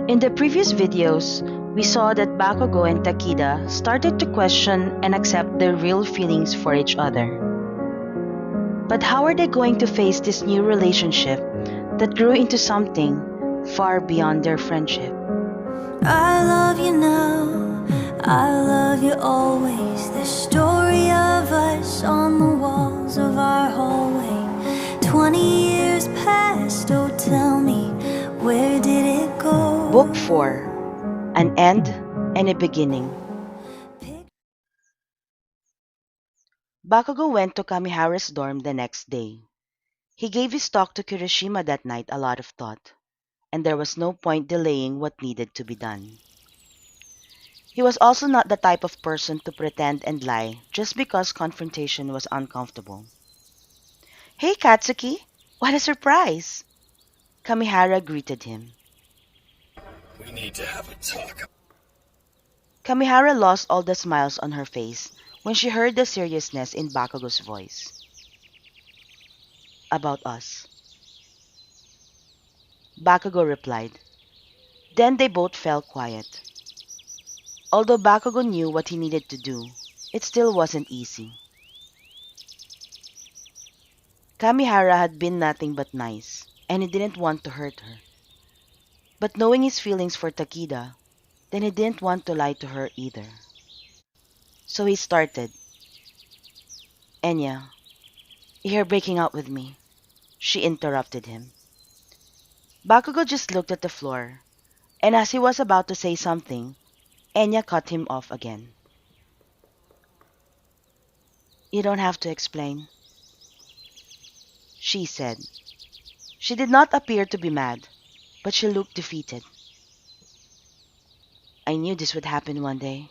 In the previous videos, we saw that Bakugo and Takida started to question and accept their real feelings for each other. But how are they going to face this new relationship that grew into something far beyond their friendship? I love you now, I love you always. The story of us on the walls of our hallway. 20 years passed, oh tell me, where did it go? Book 4, An End and a Beginning. Bakugo went to Kamihara's dorm the next day. He gave his talk to Kirishima that night a lot of thought, and there was no point delaying what needed to be done. He was also not the type of person to pretend and lie just because confrontation was uncomfortable. "Hey Katsuki, what a surprise!" Kamihara greeted him. We need to have a talk. Kamihara lost all the smiles on her face when she heard the seriousness in Bakugo's voice. "About us," Bakugo replied. Then they both fell quiet. Although Bakugo knew what he needed to do, it still wasn't easy. Kamihara had been nothing but nice, and he didn't want to hurt her. But knowing his feelings for Takida, then he didn't want to lie to her either. So he started. "Enya, you're breaking up with me," she interrupted him. Bakugo just looked at the floor, and as he was about to say something, Enya cut him off again. "You don't have to explain," she said. She did not appear to be mad, but she looked defeated. "I knew this would happen one day.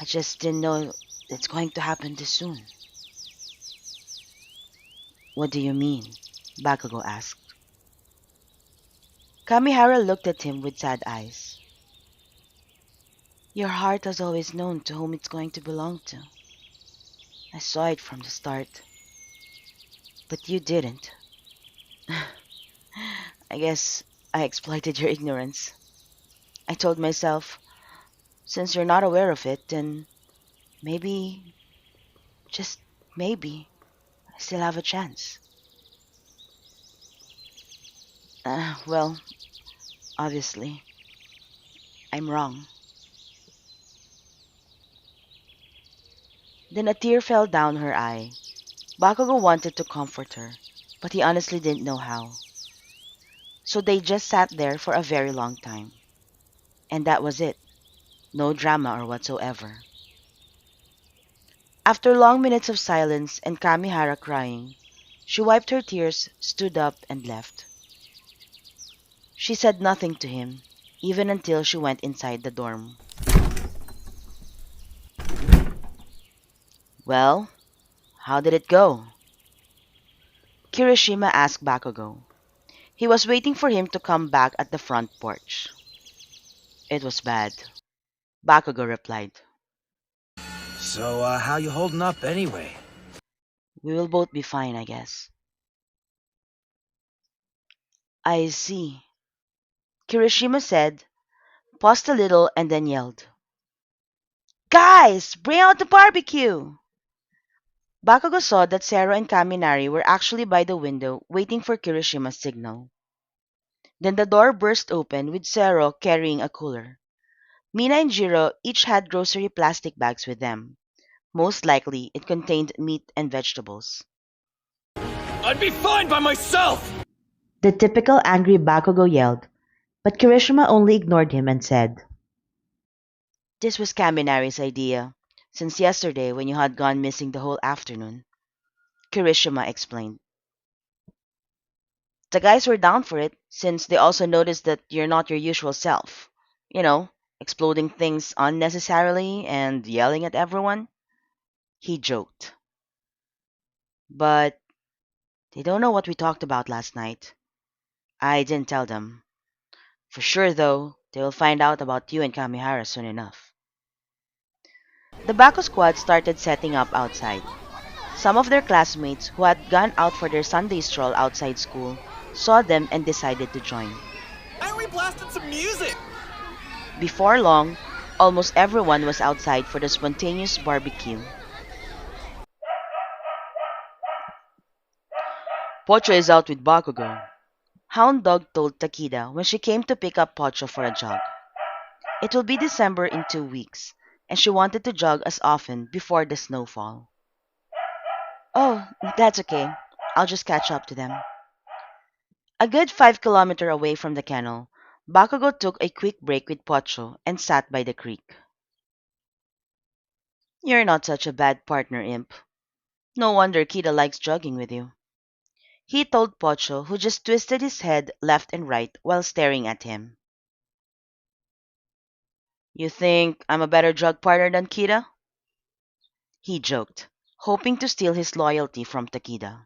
I just didn't know it's going to happen this soon." "What do you mean?" Bakugo asked. Kamihara looked at him with sad eyes. "Your heart has always known to whom it's going to belong to. I saw it from the start. But you didn't. I guess I exploited your ignorance. I told myself, since you're not aware of it, then maybe, just maybe, I still have a chance." Well, obviously, I'm wrong." Then a tear fell down her eye. Bakugo wanted to comfort her, but he honestly didn't know how. So they just sat there for a very long time. And that was it. No drama or whatsoever. After long minutes of silence and Kamihara crying, she wiped her tears, stood up, and left. She said nothing to him, even until she went inside the dorm. "Well, how did it go?" Kirishima asked Bakugo. He was waiting for him to come back at the front porch. "It was bad," Bakugo replied. So, how you holding up anyway? "We will both be fine, I guess." "I see," Kirishima said, paused a little, and then yelled, "Guys, bring out the barbecue!" Bakugo saw that Zero and Kaminari were actually by the window waiting for Kirishima's signal. Then the door burst open with Zero carrying a cooler. Mina and Jiro each had grocery plastic bags with them. Most likely, it contained meat and vegetables. I'd be fine by myself! The typical angry Bakugo yelled, but Kirishima only ignored him and said, "This was Kaminari's idea, since yesterday when you had gone missing the whole afternoon." Kirishima explained. "The guys were down for it, since they also noticed that you're not your usual self. You know, exploding things unnecessarily and yelling at everyone." He joked. "But they don't know what we talked about last night. I didn't tell them. For sure, though, they will find out about you and Kamihara soon enough." The Baku squad started setting up outside. Some of their classmates who had gone out for their Sunday stroll outside school saw them and decided to join. I we blasted some music? Before long, almost everyone was outside for the spontaneous barbecue. Pocho is out with Bakugo, Hound Dog told Takida when she came to pick up Pocho for a jog. It will be December in 2 weeks, and she wanted to jog as often before the snowfall. Oh, that's okay. I'll just catch up to them. A good 5 kilometers away from the kennel, Bakugo took a quick break with Pocho and sat by the creek. You're not such a bad partner, Imp. No wonder Kida likes jogging with you, he told Pocho, who just twisted his head left and right while staring at him. You think I'm a better jog partner than Kida? He joked, hoping to steal his loyalty from Takida.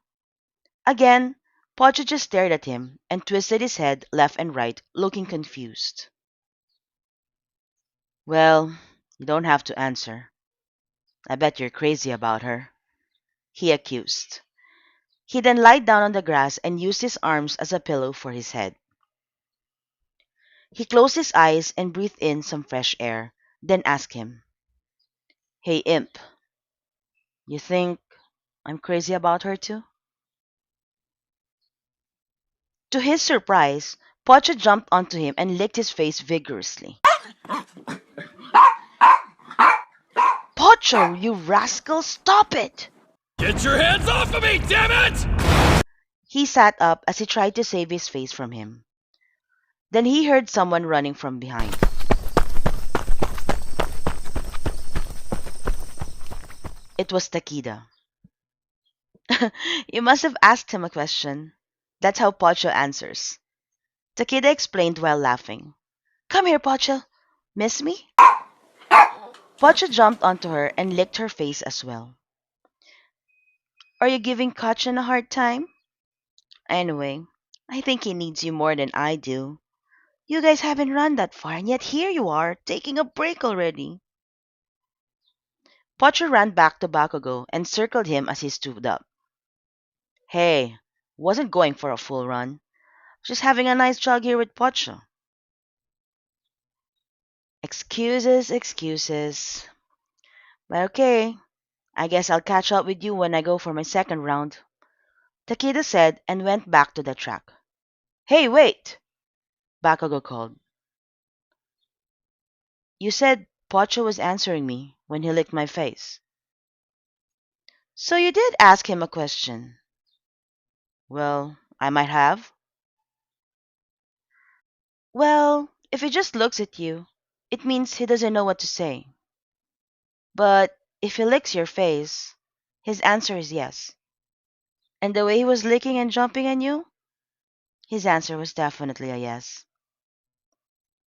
Again, Pocho just stared at him and twisted his head left and right, looking confused. Well, you don't have to answer. I bet you're crazy about her, he accused. He then lied down on the grass and used his arms as a pillow for his head. He closed his eyes and breathed in some fresh air, then asked him, Hey Imp, you think I'm crazy about her too? To his surprise, Pocho jumped onto him and licked his face vigorously. Pocho, you rascal, stop it! Get your hands off of me, damn it! He sat up as he tried to save his face from him. Then he heard someone running from behind. It was Takida. You must have asked him a question. That's how Pocho answers. Takida explained while laughing. Come here, Pocho. Miss me? Pocho jumped onto her and licked her face as well. Are you giving Kachan a hard time? Anyway, I think he needs you more than I do. You guys haven't run that far, and yet here you are, taking a break already. Pocho ran back to Bakugo and circled him as he stood up. Hey, wasn't going for a full run. Just having a nice jog here with Pocho. Excuses, excuses. But okay, I guess I'll catch up with you when I go for my second round, Takeda said and went back to the track. Hey, wait! Bakugo called. You said Pocho was answering me when he licked my face. So you did ask him a question. Well, I might have. Well, if he just looks at you, it means he doesn't know what to say. But if he licks your face, his answer is yes. And the way he was licking and jumping on you, his answer was definitely a yes.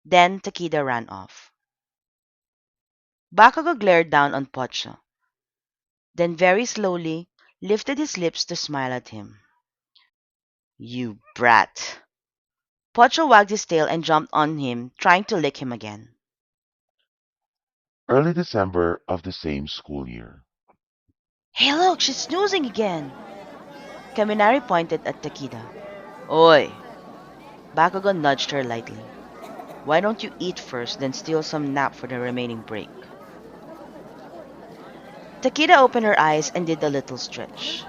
Then Takeda ran off. Bakugo glared down on Pocho, then very slowly lifted his lips to smile at him. You brat. Pocho wagged his tail and jumped on him, trying to lick him again. Early December of the same school year. Hey look, she's snoozing again. Kaminari pointed at Takeda. Oi! Bakugo nudged her lightly. Why don't you eat first, then steal some nap for the remaining break? Takeda opened her eyes and did a little stretch.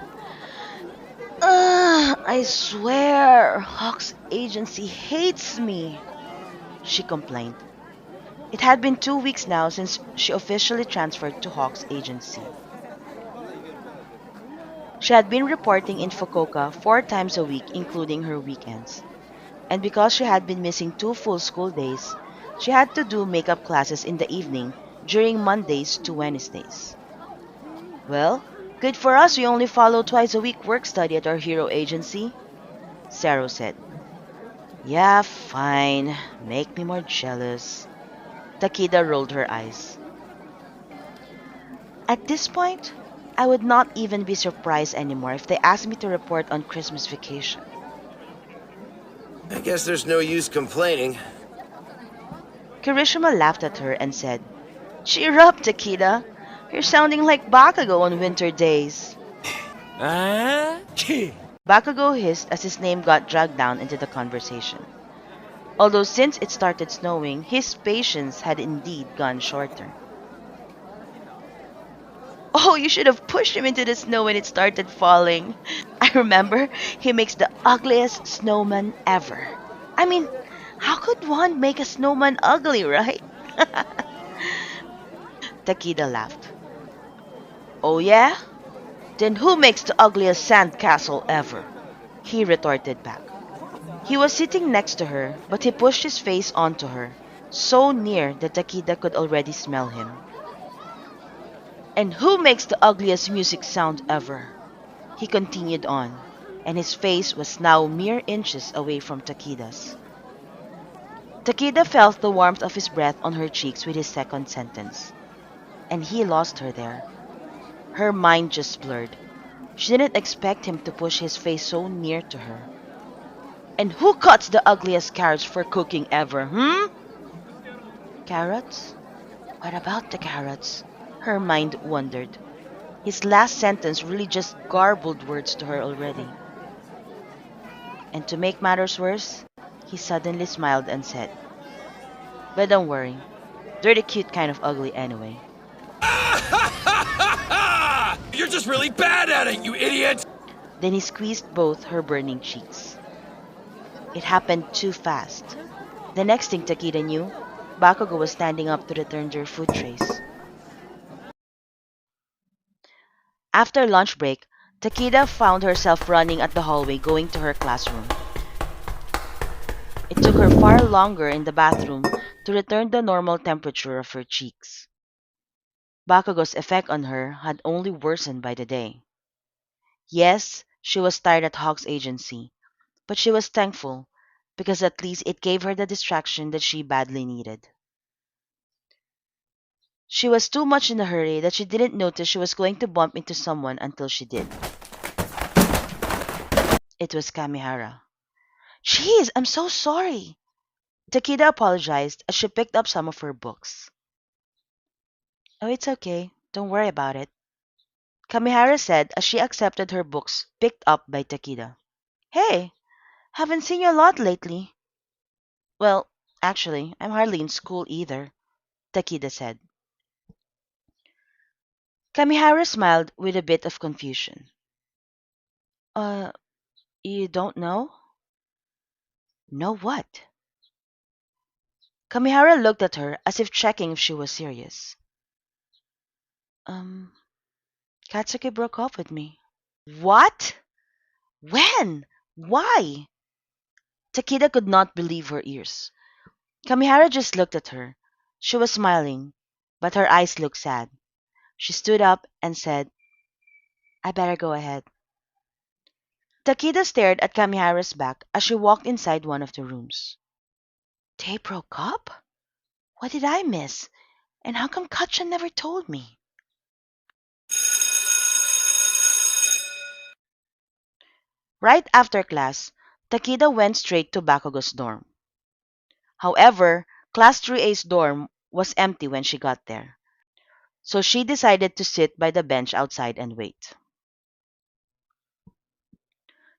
I swear, Hawk's agency hates me, she complained. It had been 2 weeks now since she officially transferred to Hawk's agency. She had been reporting in Fukuoka 4 times a week, including her weekends. And because she had been missing 2 full school days, she had to do makeup classes in the evening during Mondays to Wednesdays. Well, good for us, we only follow twice a week work study at our hero agency, Saro said. Yeah, fine. Make me more jealous. Takeda rolled her eyes. At this point, I would not even be surprised anymore if they asked me to report on Christmas vacation. I guess there's no use complaining. Kirishima laughed at her and said, Cheer up, Takeda. You're sounding like Bakugo on winter days. Bakugo hissed as his name got dragged down into the conversation. Although since it started snowing, his patience had indeed gone shorter. Oh, you should have pushed him into the snow when it started falling. I remember he makes the ugliest snowman ever. I mean, how could one make a snowman ugly, right? Takida laughed. Oh, yeah? Then who makes the ugliest sandcastle ever? He retorted back. He was sitting next to her, but he pushed his face onto her, so near that Takida could already smell him. And who makes the ugliest music sound ever? He continued on, and his face was now mere inches away from Takida's. Takida felt the warmth of his breath on her cheeks with his second sentence, and he lost her there. Her mind just blurred. She didn't expect him to push his face so near to her. And who cuts the ugliest carrots for cooking ever, hmm? Carrots? What about the carrots? Her mind wondered. His last sentence really just garbled words to her already. And to make matters worse, he suddenly smiled and said, but don't worry, they're the cute kind of ugly anyway. You're just really bad at it, you idiot! Then he squeezed both her burning cheeks. It happened too fast. The next thing Takida knew, Bakugo was standing up to return their food trays. After lunch break, Takida found herself running at the hallway going to her classroom. It took her far longer in the bathroom to return the normal temperature of her cheeks. Bakugo's effect on her had only worsened by the day. Yes, she was tired at Hawk's agency, but she was thankful because at least it gave her the distraction that she badly needed. She was too much in a hurry that she didn't notice she was going to bump into someone until she did. It was Kamihara. Jeez, I'm so sorry. Takida apologized as she picked up some of her books. Oh, it's okay. Don't worry about it. Kamihara said as she accepted her books picked up by Takida. Hey, haven't seen you a lot lately. Well, actually, I'm hardly in school either, Takida said. Kamihara smiled with a bit of confusion. Uh, you don't know? Know what? Kamihara looked at her as if checking if she was serious. Um, Katsuki broke up with me. What? When? Why? Takida could not believe her ears. Kamihara just looked at her. She was smiling, but her eyes looked sad. She stood up and said, I better go ahead. Takida stared at Kamihara's back as she walked inside one of the rooms. They broke up? What did I miss? And how come Katchan never told me? Right after class, Takida went straight to Bakugo's dorm. However, Class 3A's dorm was empty when she got there, so she decided to sit by the bench outside and wait.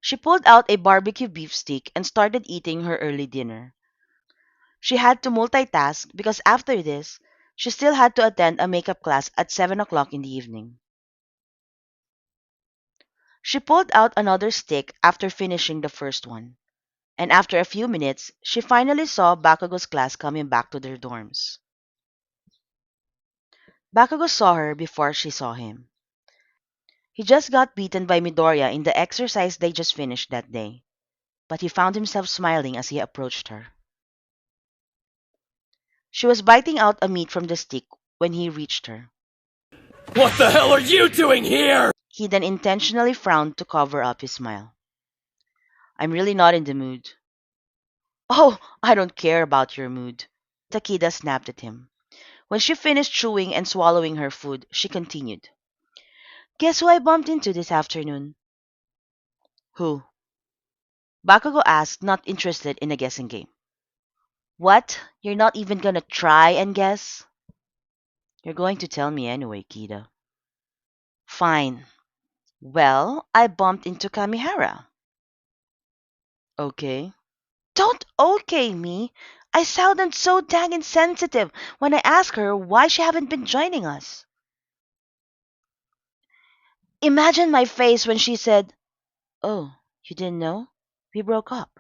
She pulled out a barbecue beef steak and started eating her early dinner. She had to multitask because after this, she still had to attend a makeup class at 7 o'clock in the evening. She pulled out another stick after finishing the first one, and after a few minutes, she finally saw Bakugo's class coming back to their dorms. Bakugo saw her before she saw him. He just got beaten by Midoriya in the exercise they just finished that day, but he found himself smiling as he approached her. She was biting out a meat from the stick when he reached her. What the hell are you doing here? He then intentionally frowned to cover up his smile. I'm really not in the mood. Oh, I don't care about your mood. Takida snapped at him. When she finished chewing and swallowing her food, she continued. Guess who I bumped into this afternoon? Who? Bakugo asked, not interested in a guessing game. What? You're not even gonna try and guess? You're going to tell me anyway, Kida. Fine. Well, I bumped into Kamihara. Okay. Don't okay me. I sounded so dang insensitive when I asked her why she haven't been joining us. Imagine my face when she said, "Oh, you didn't know? We broke up."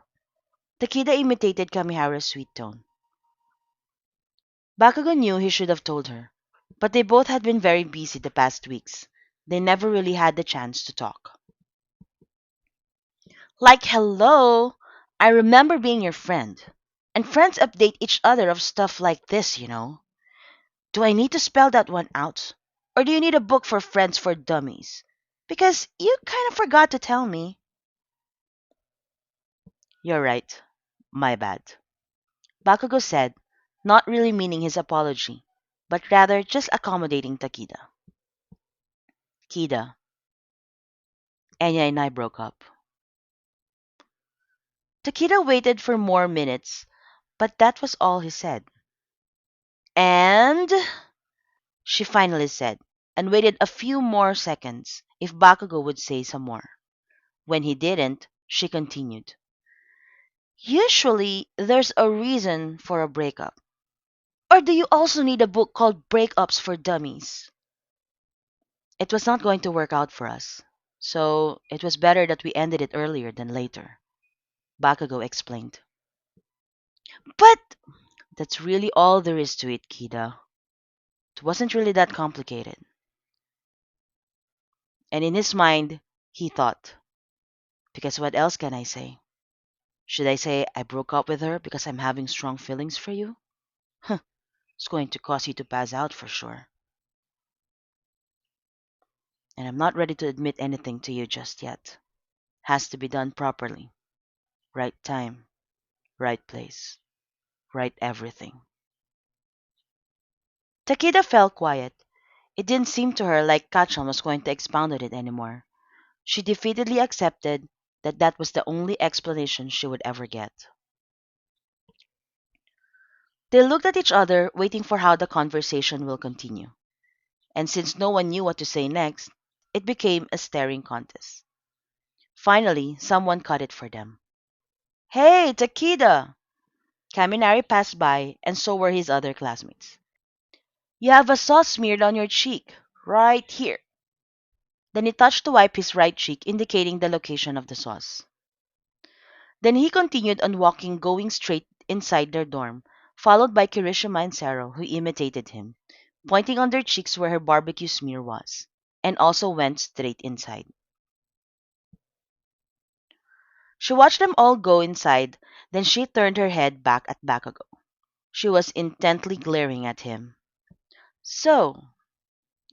Takida imitated Kamihara's sweet tone. Bakugo knew he should have told her, but they both had been very busy the past weeks. They never really had the chance to talk. Like, hello, I remember being your friend. And friends update each other of stuff like this. Do I need to spell that one out? Or do you need a book for friends for dummies? Because you kind of forgot to tell me. You're right. My bad. Bakugo said, not really meaning his apology, but rather just accommodating Takida. Kida, Enya and I broke up. Takida waited for more minutes, but that was all he said. And she finally said, and waited a few more seconds if Bakugo would say some more. When he didn't, she continued. Usually, there's a reason for a breakup. Or do you also need a book called Breakups for Dummies? It was not going to work out for us, so it was better that we ended it earlier than later, Bakugo explained. But that's really all there is to it, Kida. It wasn't really that complicated. And in his mind, he thought, because what else can I say? Should I say I broke up with her because I'm having strong feelings for you? Huh, it's going to cause you to pass out for sure. And I'm not ready to admit anything to you just yet. Has to be done properly. Right time, right place, right everything. Takeda fell quiet. It didn't seem to her like Kachan was going to expound on it anymore. She defeatedly accepted that that was the only explanation she would ever get. They looked at each other, waiting for how the conversation will continue. And since no one knew what to say next, it became a staring contest. Finally, someone cut it for them. Hey, Takeda! Kaminari passed by, and so were his other classmates. You have a sauce smeared on your cheek, right here. Then he touched to wipe his right cheek, indicating the location of the sauce. Then he continued on walking, going straight inside their dorm, followed by Kirishima and Saro, who imitated him, pointing on their cheeks where her barbecue smear was, and also went straight inside. She watched them all go inside, then she turned her head back at Bakugo. She was intently glaring at him. So,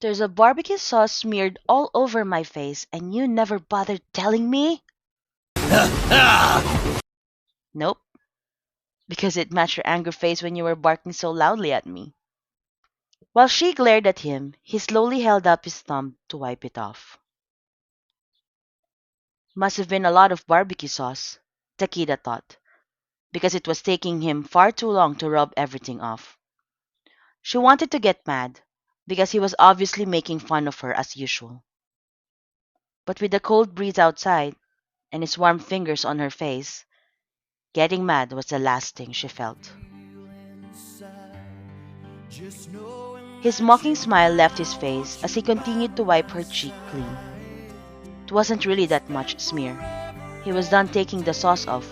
there's a barbecue sauce smeared all over my face and you never bothered telling me? Nope, because it matched your anger face when you were barking so loudly at me. While she glared at him, he slowly held up his thumb to wipe it off. Must have been a lot of barbecue sauce, Takeda thought, because it was taking him far too long to rub everything off. She wanted to get mad, because he was obviously making fun of her as usual. But with the cold breeze outside, and his warm fingers on her face, getting mad was the last thing she felt. His mocking smile left his face as he continued to wipe her cheek clean. It wasn't really that much smear. He was done taking the sauce off,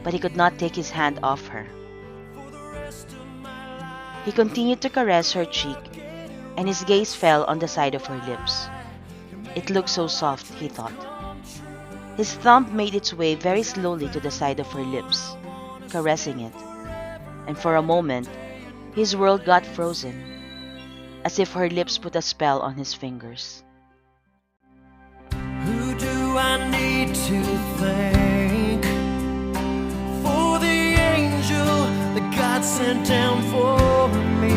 but he could not take his hand off her. He continued to caress her cheek, and his gaze fell on the side of her lips. It looked so soft, he thought. His thumb made its way very slowly to the side of her lips, caressing it, and for a moment, his world got frozen, as if her lips put a spell on his fingers. Who do I need to thank for the angel that God sent down for me?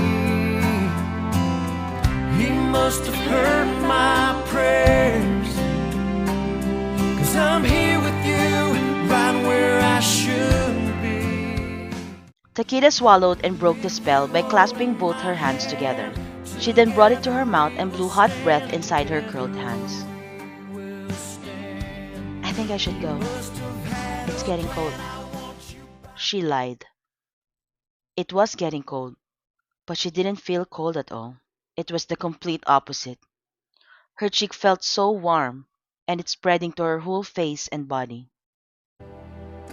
He must have heard my prayers, 'cause I'm here with you right where I should be. Takeda swallowed and broke the spell by clasping both her hands together. She then brought it to her mouth and blew hot breath inside her curled hands. I think I should go. It's getting cold. She lied. It was getting cold, but she didn't feel cold at all. It was the complete opposite. Her cheek felt so warm, and it spreading to her whole face and body.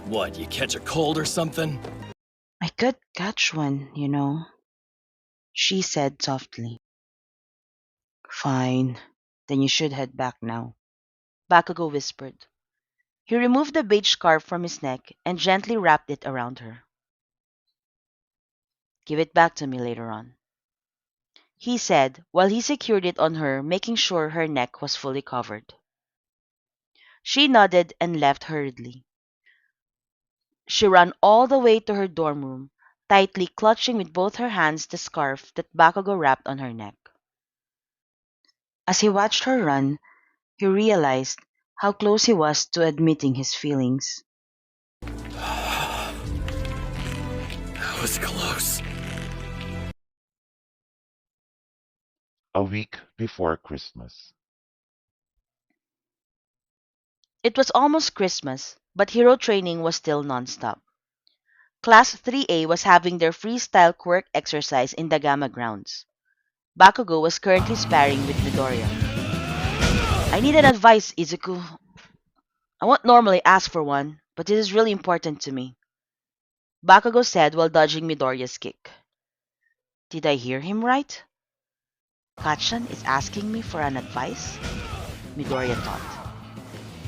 What, you catch a cold or something? I could catch one, she said softly. Fine, then you should head back now, Bakugo whispered. He removed the beige scarf from his neck and gently wrapped it around her. Give it back to me later on, he said while he secured it on her, making sure her neck was fully covered. She nodded and left hurriedly. She ran all the way to her dorm room, tightly clutching with both her hands the scarf that Bakugo wrapped on her neck. As he watched her run, he realized how close he was to admitting his feelings. That was close. A week before Christmas. It was almost Christmas, but hero training was still nonstop. Class 3A was having their freestyle quirk exercise in the Gamma grounds. Bakugo was currently sparring with Midoriya. I need an advice, Izuku. I won't normally ask for one, but it is really important to me, Bakugo said while dodging Midoriya's kick. Did I hear him right? Kachan is asking me for an advice? Midoriya thought.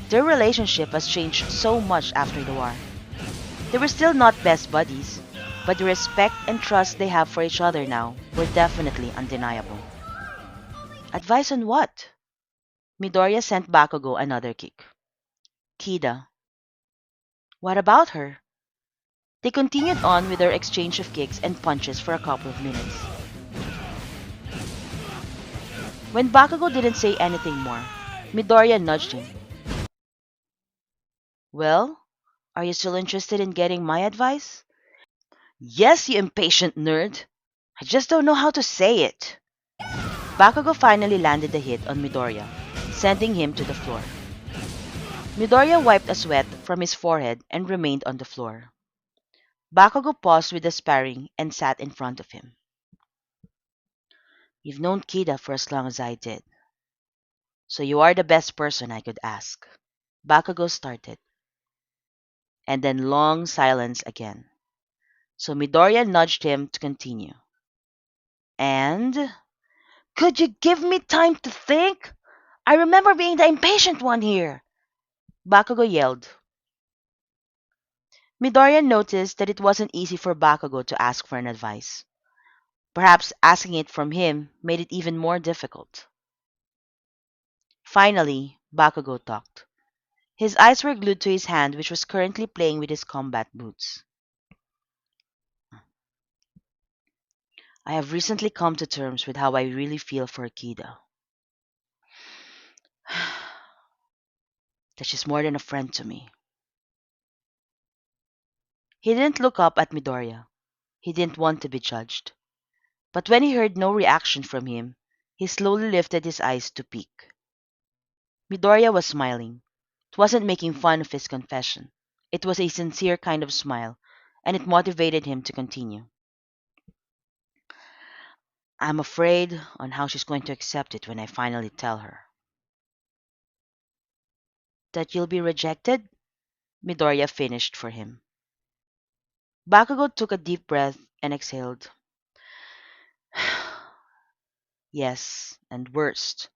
Their relationship has changed so much after the war. They were still not best buddies, but the respect and trust they have for each other now were definitely undeniable. Advice on what? Midoriya sent Bakugo another kick. Kida. What about her? They continued on with their exchange of kicks and punches for a couple of minutes. When Bakugo didn't say anything more, Midoriya nudged him. Well, are you still interested in getting my advice? Yes, you impatient nerd. I just don't know how to say it. Bakugo finally landed a hit on Midoriya, sending him to the floor. Midoriya wiped a sweat from his forehead and remained on the floor. Bakugo paused with the sparring and sat in front of him. You've known Kida for as long as I did, so you are the best person I could ask. Bakugo started, and then long silence again. So Midoriya nudged him to continue. And? Could you give me time to think? I remember being the impatient one here, Bakugo yelled. Midoriya noticed that it wasn't easy for Bakugo to ask for an advice. Perhaps asking it from him made it even more difficult. Finally, Bakugo talked. His eyes were glued to his hand, which was currently playing with his combat boots. I have recently come to terms with how I really feel for Akida. That she's more than a friend to me. He didn't look up at Midoriya. He didn't want to be judged. But when he heard no reaction from him, he slowly lifted his eyes to peek. Midoriya was smiling. It wasn't making fun of his confession. It was a sincere kind of smile, and it motivated him to continue. I'm afraid on how she's going to accept it when I finally tell her. That you'll be rejected? Midoriya finished for him. Bakugo took a deep breath and exhaled. Yes, and worst,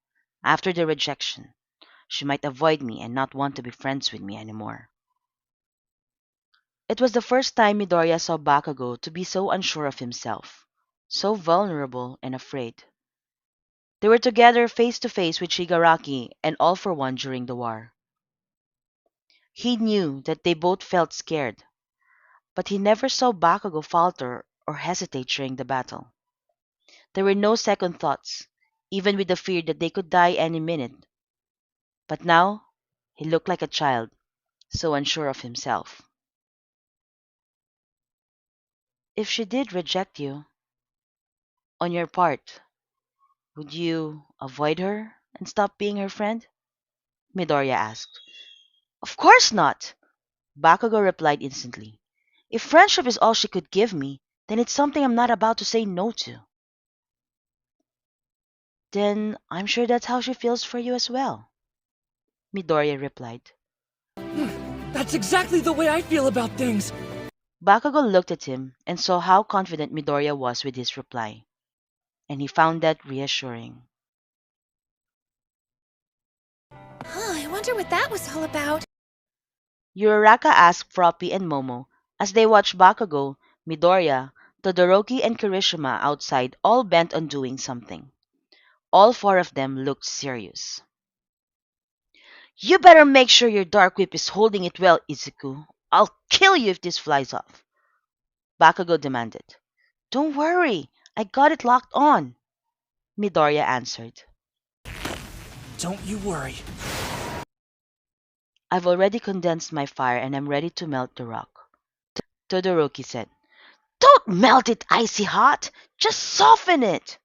after the rejection, she might avoid me and not want to be friends with me anymore. It was the first time Midoriya saw Bakugo to be so unsure of himself, so vulnerable and afraid. They were together face to face with Shigaraki and All for One during the war. He knew that they both felt scared, but he never saw Bakugo falter or hesitate during the battle. There were no second thoughts, even with the fear that they could die any minute. But now, he looked like a child, so unsure of himself. If she did reject you, on your part, would you avoid her and stop being her friend? Midoriya asked. Of course not, Bakugo replied instantly. If friendship is all she could give me, then it's something I'm not about to say no to. Then I'm sure that's how she feels for you as well, Midoriya replied. That's exactly the way I feel about things. Bakugo looked at him and saw how confident Midoriya was with his reply, and he found that reassuring. I wonder what that was all about. Uraraka asked Froppy and Momo as they watched Bakugo, Midoriya, Todoroki, and Kirishima outside, all bent on doing something. All four of them looked serious. You better make sure your Dark Whip is holding it well, Izuku. I'll kill you if this flies off, Bakugo demanded. Don't worry, I got it locked on, Midoriya answered. Don't you worry. I've already condensed my fire and I'm ready to melt the rock, Todoroki said. Don't melt it icy hot! Just soften it!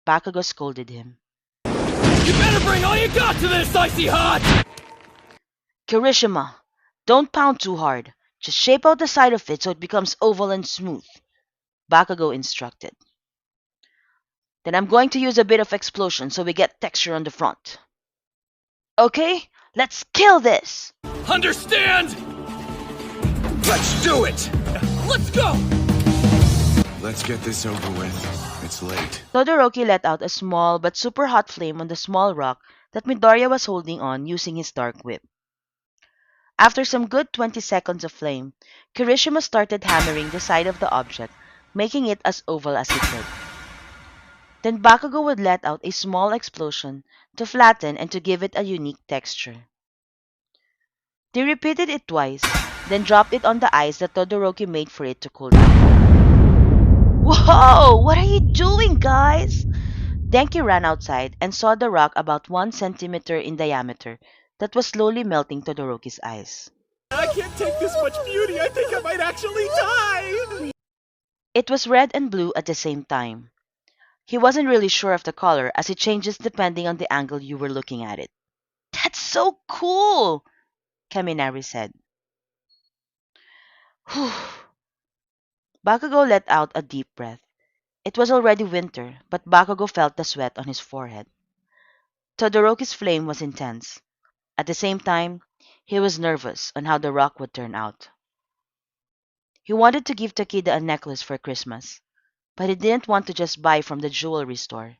Bakugo scolded him. You better bring all you got to this, icy hot! Kirishima, don't pound too hard. Just shape out the side of it so it becomes oval and smooth, Bakugo instructed. Then I'm going to use a bit of explosion so we get texture on the front. Okay, let's kill this! Understand? Let's do it! Let's go! Let's get this over with. It's late. Todoroki let out a small but super hot flame on the small rock that Midoriya was holding on using his dark whip. After some good 20 seconds of flame, Kirishima started hammering the side of the object, making it as oval as he could. Then Bakugo would let out a small explosion to flatten and to give it a unique texture. They repeated it twice, then dropped it on the ice that Todoroki made for it to cool down. Whoa! What are you doing, guys? Denki ran outside and saw the rock about 1 centimeter in diameter that was slowly melting Todoroki's eyes. I can't take this much beauty. I think I might actually die. It was red and blue at the same time. He wasn't really sure of the color as it changes depending on the angle you were looking at it. That's so cool, Kaminari said. Whew. Bakugo let out a deep breath. It was already winter, but Bakugo felt the sweat on his forehead. Todoroki's flame was intense. At the same time, he was nervous on how the rock would turn out. He wanted to give Takida a necklace for Christmas, but he didn't want to just buy from the jewelry store.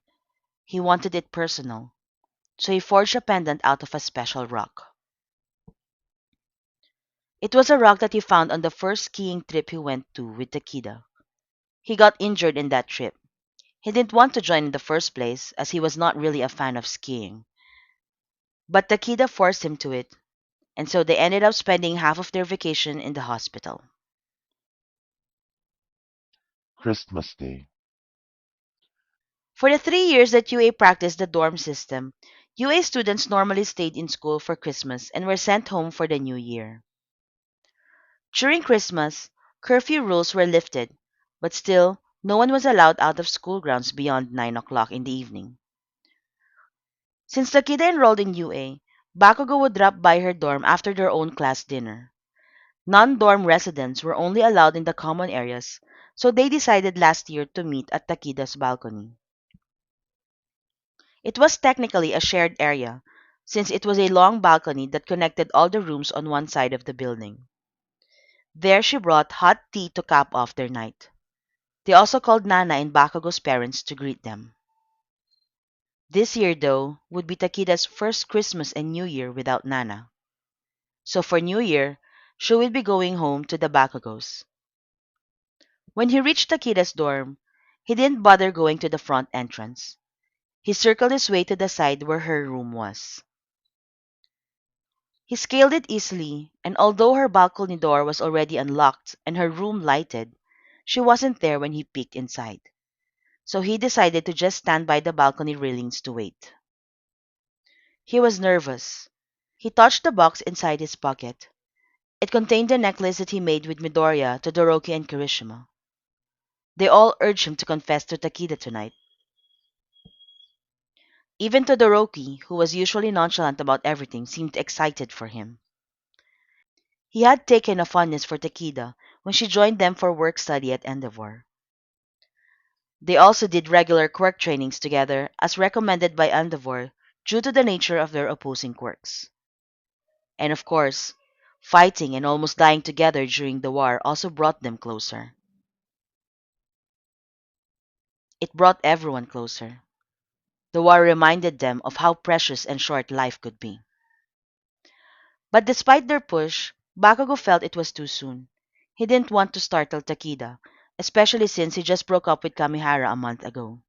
He wanted it personal, so he forged a pendant out of a special rock. It was a rock that he found on the first skiing trip he went to with Takida. He got injured in that trip. He didn't want to join in the first place as he was not really a fan of skiing. But Takida forced him to it, and so they ended up spending half of their vacation in the hospital. Christmas Day. For the 3 years that UA practiced the dorm system, UA students normally stayed in school for Christmas and were sent home for the new year. During Christmas, curfew rules were lifted, but still, no one was allowed out of school grounds beyond 9 o'clock in the evening. Since Takida enrolled in UA, Bakugo would drop by her dorm after their own class dinner. Non-dorm residents were only allowed in the common areas, so they decided last year to meet at Takida's balcony. It was technically a shared area, since it was a long balcony that connected all the rooms on one side of the building. There she brought hot tea to cap off their night. They also called Nana and Bakugo's parents to greet them. This year, though, would be Takida's first Christmas and New Year without Nana. So for New Year, she will be going home to the Bakugos. When he reached Takida's dorm, he didn't bother going to the front entrance. He circled his way to the side where her room was. He scaled it easily, and although her balcony door was already unlocked and her room lighted, she wasn't there when he peeked inside. So he decided to just stand by the balcony railings to wait. He was nervous. He touched the box inside his pocket. It contained the necklace that he made with Midoriya, Todoroki, and Kirishima. They all urged him to confess to Takida tonight. Even Todoroki, who was usually nonchalant about everything, seemed excited for him. He had taken a fondness for Takida when she joined them for work study at Endeavor. They also did regular quirk trainings together as recommended by Endeavor due to the nature of their opposing quirks. And of course, fighting and almost dying together during the war also brought them closer. It brought everyone closer. The war reminded them of how precious and short life could be. But despite their push, Bakugo felt it was too soon. He didn't want to startle Takida, especially since he just broke up with Kamihara a month ago.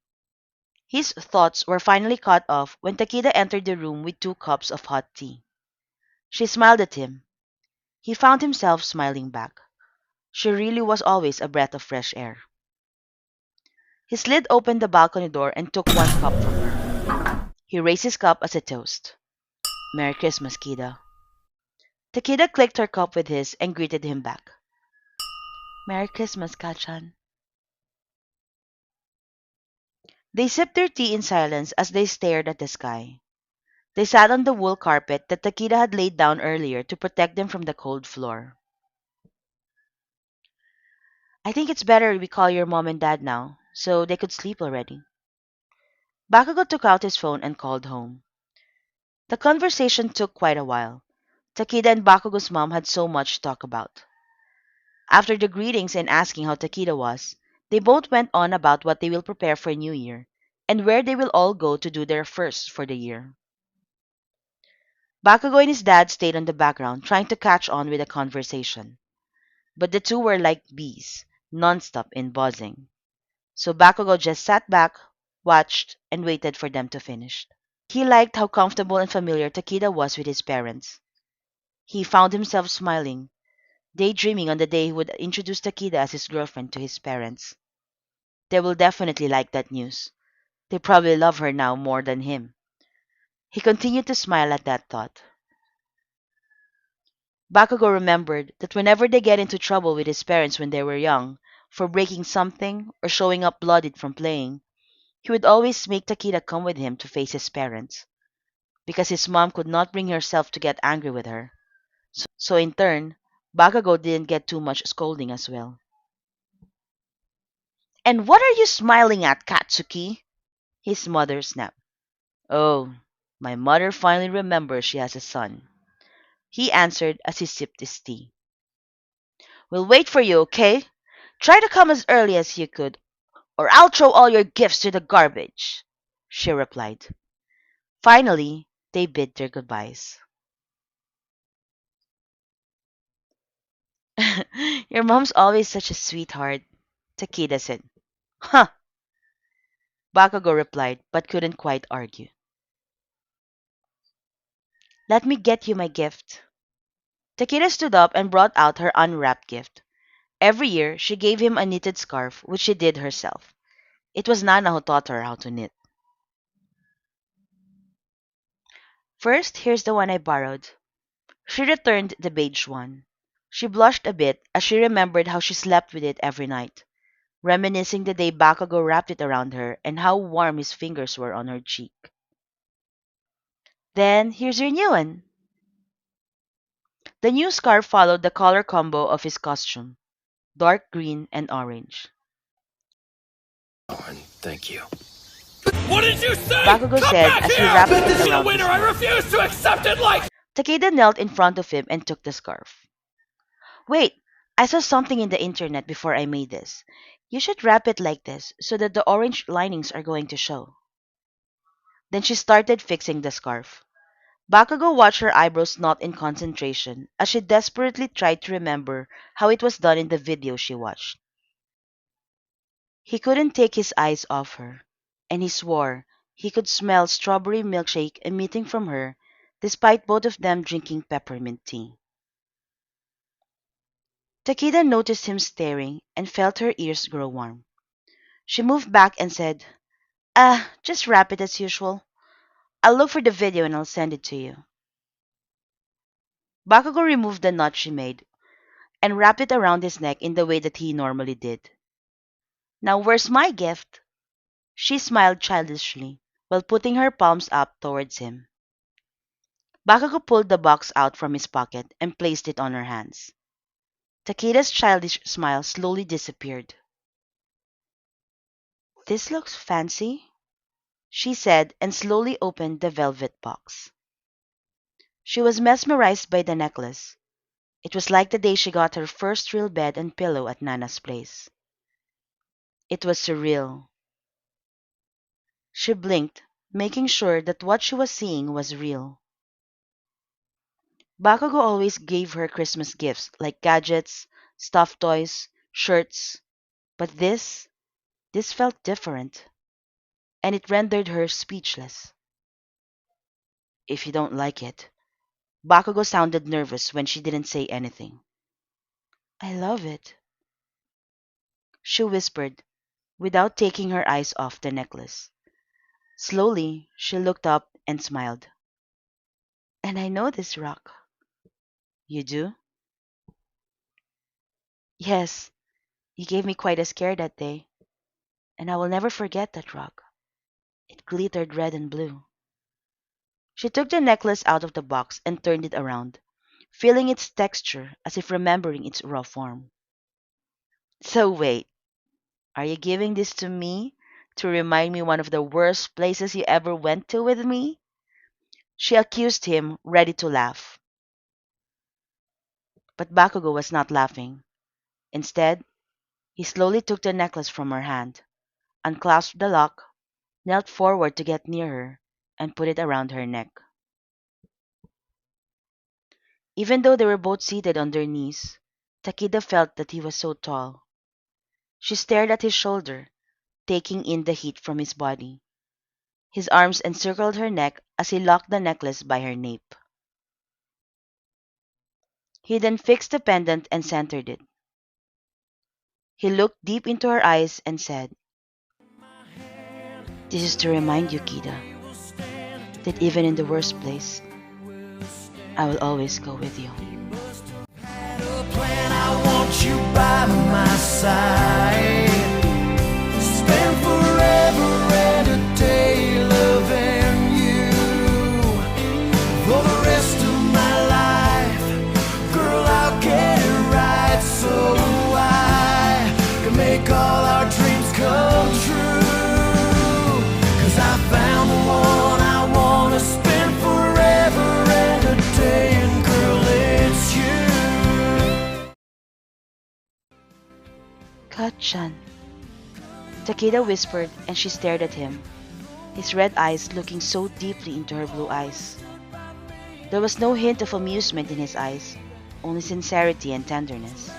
His thoughts were finally cut off when Takida entered the room with 2 cups of hot tea. She smiled at him. He found himself smiling back. She really was always a breath of fresh air. He slid open the balcony door and took 1 cup from her. He raised his cup as a toast. Merry Christmas, Kida. Takida clicked her cup with his and greeted him back. Merry Christmas, Kachan. They sipped their tea in silence as they stared at the sky. They sat on the wool carpet that Takida had laid down earlier to protect them from the cold floor. I think it's better we call your mom and dad now, so they could sleep already. Bakugo took out his phone and called home. The conversation took quite a while. Takida and Bakugo's mom had so much to talk about. After the greetings and asking how Takida was, they both went on about what they will prepare for New Year and where they will all go to do their first for the year. Bakugo and his dad stayed on the background trying to catch on with the conversation, but the two were like bees, nonstop in buzzing. So Bakugo just sat back, watched, and waited for them to finish. He liked how comfortable and familiar Takida was with his parents. He found himself smiling, daydreaming on the day he would introduce Takida as his girlfriend to his parents. They will definitely like that news. They probably love her now more than him. He continued to smile at that thought. Bakugo remembered that whenever they get into trouble with his parents when they were young, for breaking something or showing up bloodied from playing, he would always make Takida come with him to face his parents, because his mom could not bring herself to get angry with her. So in turn, Bakugo didn't get too much scolding as well. And what are you smiling at, Katsuki? His mother snapped. Oh, my mother finally remembers she has a son, he answered as he sipped his tea. We'll wait for you, okay? Try to come as early as you could, or I'll throw all your gifts to the garbage, she replied. Finally, they bid their goodbyes. Your mom's always such a sweetheart, Takeda said. Huh, Bakugo replied, but couldn't quite argue. Let me get you my gift. Takeda stood up and brought out her unwrapped gift. Every year, she gave him a knitted scarf, which she did herself. It was Nana who taught her how to knit. First, here's the one I borrowed. She returned the beige one. She blushed a bit as she remembered how she slept with it every night, reminiscing the day Bakugo wrapped it around her and how warm his fingers were on her cheek. Then, here's your new one. The new scarf followed the color combo of his costume, dark green and orange. Thank you. What did you say? Bakugo Come said back as he here! wrapped This it is a around his winner! I neck. refuse to accept it like... Takeda knelt in front of him and took the scarf. Wait, I saw something in the internet before I made this. You should wrap it like this so that the orange linings are going to show. Then she started fixing the scarf. Bakugo watched her eyebrows knot in concentration as she desperately tried to remember how it was done in the video she watched. He couldn't take his eyes off her, and he swore he could smell strawberry milkshake emitting from her despite both of them drinking peppermint tea. Takeda noticed him staring and felt her ears grow warm. She moved back and said, just wrap it as usual. I'll look for the video and I'll send it to you. Bakugo removed the knot she made and wrapped it around his neck in the way that he normally did. Now where's my gift? She smiled childishly while putting her palms up towards him. Bakugo pulled the box out from his pocket and placed it on her hands. Takeda's childish smile slowly disappeared. This looks fancy, she said and slowly opened the velvet box. She was mesmerized by the necklace. It was like the day she got her first real bed and pillow at Nana's place. It was surreal. She blinked, making sure that what she was seeing was real. Bakugo always gave her Christmas gifts like gadgets, stuffed toys, shirts, but this felt different, and it rendered her speechless. If you don't like it, Bakugo sounded nervous when she didn't say anything. I love it, she whispered, without taking her eyes off the necklace. Slowly, she looked up and smiled. And I know this rock. You do? Yes, you gave me quite a scare that day, and I will never forget that rock. It glittered red and blue. She took the necklace out of the box and turned it around, feeling its texture as if remembering its raw form. So wait, are you giving this to me to remind me one of the worst places you ever went to with me? She accused him, ready to laugh. But Bakugo was not laughing. Instead, he slowly took the necklace from her hand, unclasped the lock, knelt forward to get near her, and put it around her neck. Even though they were both seated on their knees, Takida felt that he was so tall. She stared at his shoulder, taking in the heat from his body. His arms encircled her neck as he locked the necklace by her nape. He then fixed the pendant and centered it. He looked deep into her eyes and said, This is to remind you, Kida, that even in the worst place, I will always go with you. I want you by my side. Spend forever and a day loving you. For the rest of my life, girl, I'll get it right so I can make all our dreams come true. 'Cause I found the one I wanna spend forever and a day, and girl, it's you. Kachan, Takeda whispered, and she stared at him, his red eyes looking so deeply into her blue eyes. There was no hint of amusement in his eyes, only sincerity and tenderness.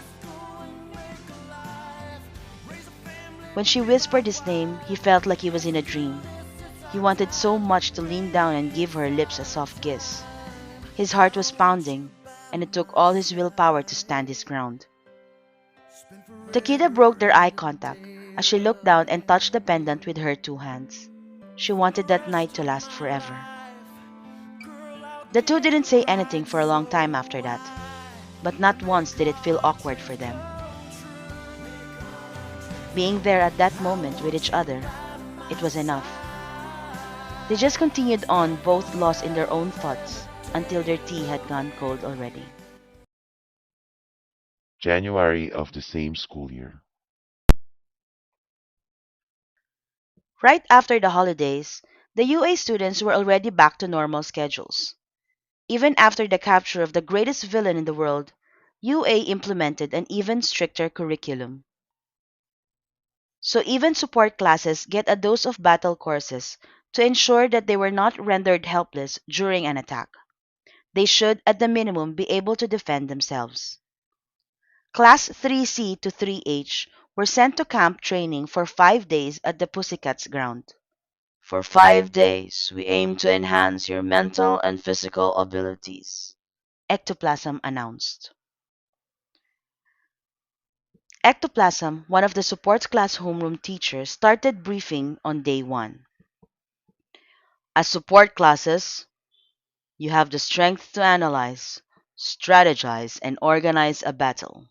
When she whispered his name, he felt like he was in a dream. He wanted so much to lean down and give her lips a soft kiss. His heart was pounding, and it took all his willpower to stand his ground. Takeda broke their eye contact as she looked down and touched the pendant with her two hands. She wanted that night to last forever. The two didn't say anything for a long time after that, but not once did it feel awkward for them. Being there at that moment with each other, it was enough. They just continued on, both lost in their own thoughts, until their tea had gone cold already. January of the same school year. Right after the holidays, the UA students were already back to normal schedules. Even after the capture of the greatest villain in the world, UA implemented an even stricter curriculum. So even support classes get a dose of battle courses to ensure that they were not rendered helpless during an attack. They should, at the minimum, be able to defend themselves. Class 3C to 3H were sent to camp training for 5 days at the Pussycats ground. For 5 days, we aim to enhance your mental and physical abilities, Ectoplasm announced. Ectoplasm, one of the support class homeroom teachers, started briefing on day 1. As support classes, you have the strength to analyze, strategize, and organize a battle.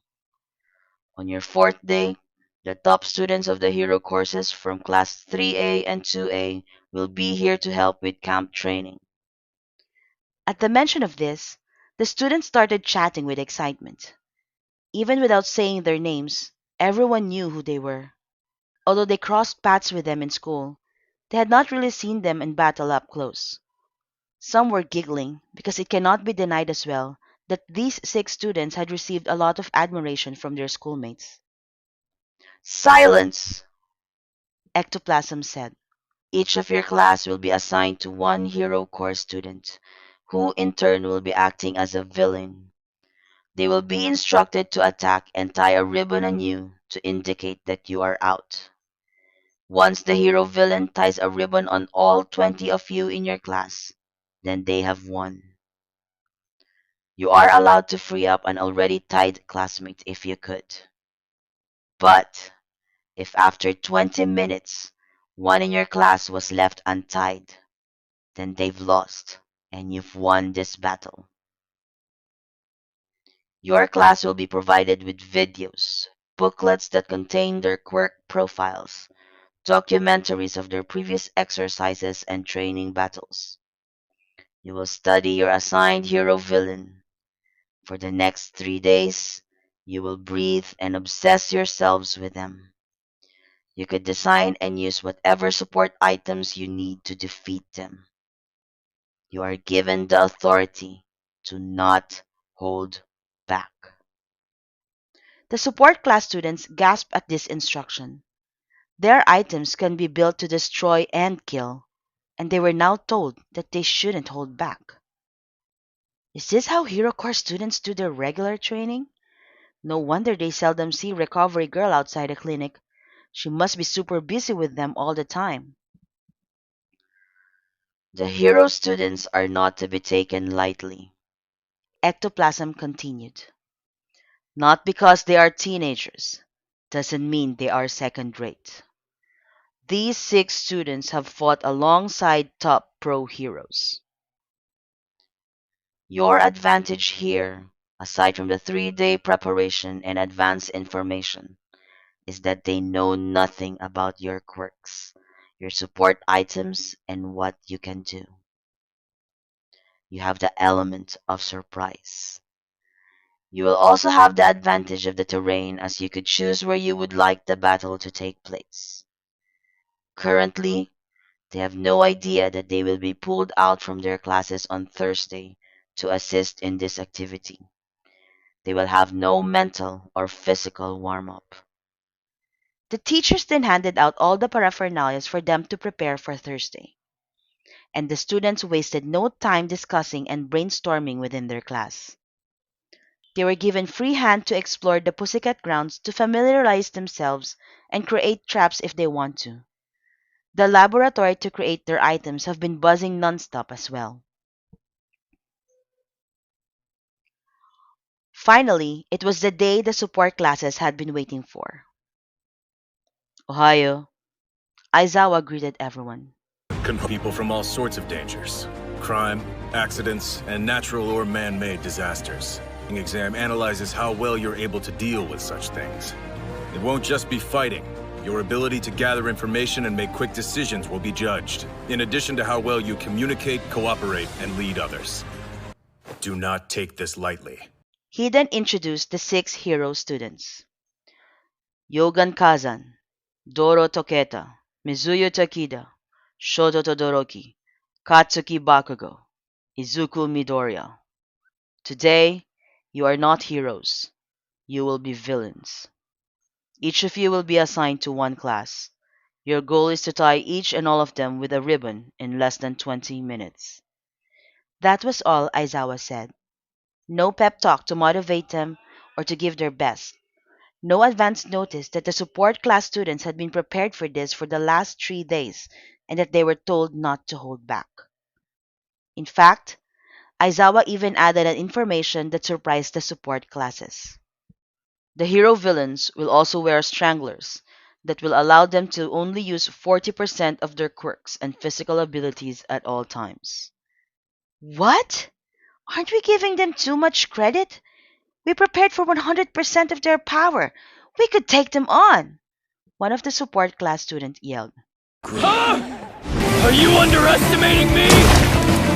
On your 4th day, the top students of the hero courses from class 3A and 2A will be here to help with camp training. At the mention of this, the students started chatting with excitement. Even without saying their names, everyone knew who they were. Although they crossed paths with them in school, they had not really seen them in battle up close. Some were giggling because it cannot be denied as well that these 6 students had received a lot of admiration from their schoolmates. Silence! Ectoplasm said. Each of your class will be assigned to one hero core student, who in turn will be acting as a villain. They will be instructed to attack and tie a ribbon on you to indicate that you are out. Once the hero villain ties a ribbon on all 20 of you in your class, then they have won. You are allowed to free up an already tied classmate if you could. But if after 20 minutes one in your class was left untied, then they've lost and you've won this battle. Your class will be provided with videos, booklets that contain their quirk profiles, documentaries of their previous exercises and training battles. You will study your assigned hero villain. For the next 3 days, you will breathe and obsess yourselves with them. You could design and use whatever support items you need to defeat them. You are given the authority to not hold back. The support class students gasped at this instruction. Their items can be built to destroy and kill, and they were now told that they shouldn't hold back. Is this how Hero Corps students do their regular training? No wonder they seldom see Recovery Girl outside the clinic. She must be super busy with them all the time. The hero students are not to be taken lightly, Ectoplasm continued. Not because they are teenagers doesn't mean they are second rate. These 6 students have fought alongside top pro heroes. Your advantage here, aside from the 3-day preparation and advanced information, is that they know nothing about your quirks, your support items, and what you can do. You have the element of surprise. You will also have the advantage of the terrain, as you could choose where you would like the battle to take place. Currently, they have no idea that they will be pulled out from their classes on Thursday to assist in this activity. They will have no mental or physical warm-up. The teachers then handed out all the paraphernalia for them to prepare for Thursday, and the students wasted no time discussing and brainstorming within their class. They were given free hand to explore the Pussycat grounds to familiarize themselves and create traps if they want to. The laboratory to create their items have been buzzing nonstop as well. Finally, it was the day the support classes had been waiting for. Ohio, Aizawa greeted everyone. People from all sorts of dangers. Crime, accidents, and natural or man-made disasters. The exam analyzes how well you're able to deal with such things. It won't just be fighting. Your ability to gather information and make quick decisions will be judged, in addition to how well you communicate, cooperate, and lead others. Do not take this lightly. He then introduced the 6 hero students. Yogan Kazan, Doro Toketa, Mizuyo Takida, Shoto Todoroki, Katsuki Bakugo, Izuku Midoriya. Today, you are not heroes. You will be villains. Each of you will be assigned to one class. Your goal is to tie each and all of them with a ribbon in less than 20 minutes. That was all Aizawa said. No pep talk to motivate them or to give their best. No advance notice that the support class students had been prepared for this for the last 3 days and that they were told not to hold back. In fact, Aizawa even added an information that surprised the support classes. The hero villains will also wear stranglers that will allow them to only use 40% of their quirks and physical abilities at all times. What? Aren't we giving them too much credit? We prepared for 100% of their power. We could take them on. One of the support class students yelled. Huh? Are you underestimating me?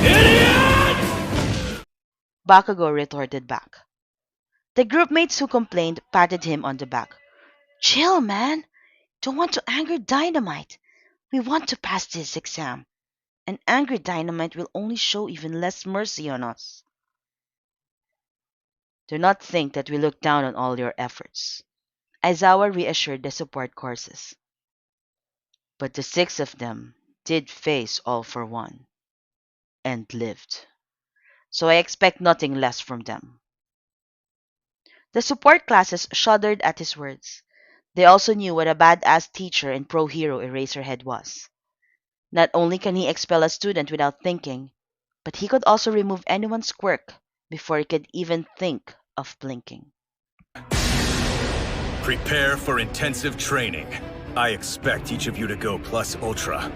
Idiot! Bakugo retorted back. The groupmates who complained patted him on the back. Chill, man. Don't want to anger Dynamite. We want to pass this exam. An angry Dynamite will only show even less mercy on us. Do not think that we look down on all your efforts. Aizawa reassured the support courses. But the 6 of them did face All for One and lived. So I expect nothing less from them. The support classes shuddered at his words. They also knew what a badass teacher in Pro Hero Eraserhead was. Not only can he expel a student without thinking, but he could also remove anyone's quirk before he could even think of blinking. Prepare for intensive training. I expect each of you to go plus ultra.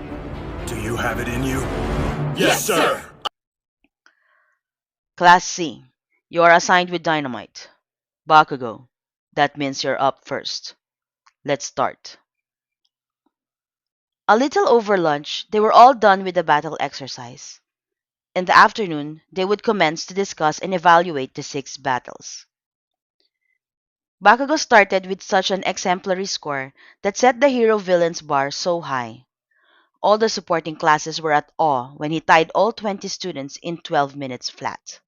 Do you have it in you? Yes, sir! Class C, you are assigned with Dynamite. Bakugo, that means you're up first. Let's start. A little over lunch, they were all done with the battle exercise. In the afternoon, they would commence to discuss and evaluate the 6 battles. Bakugo started with such an exemplary score that set the hero-villain's bar so high. All the supporting classes were at awe when he tied all 20 students in 12 minutes flat.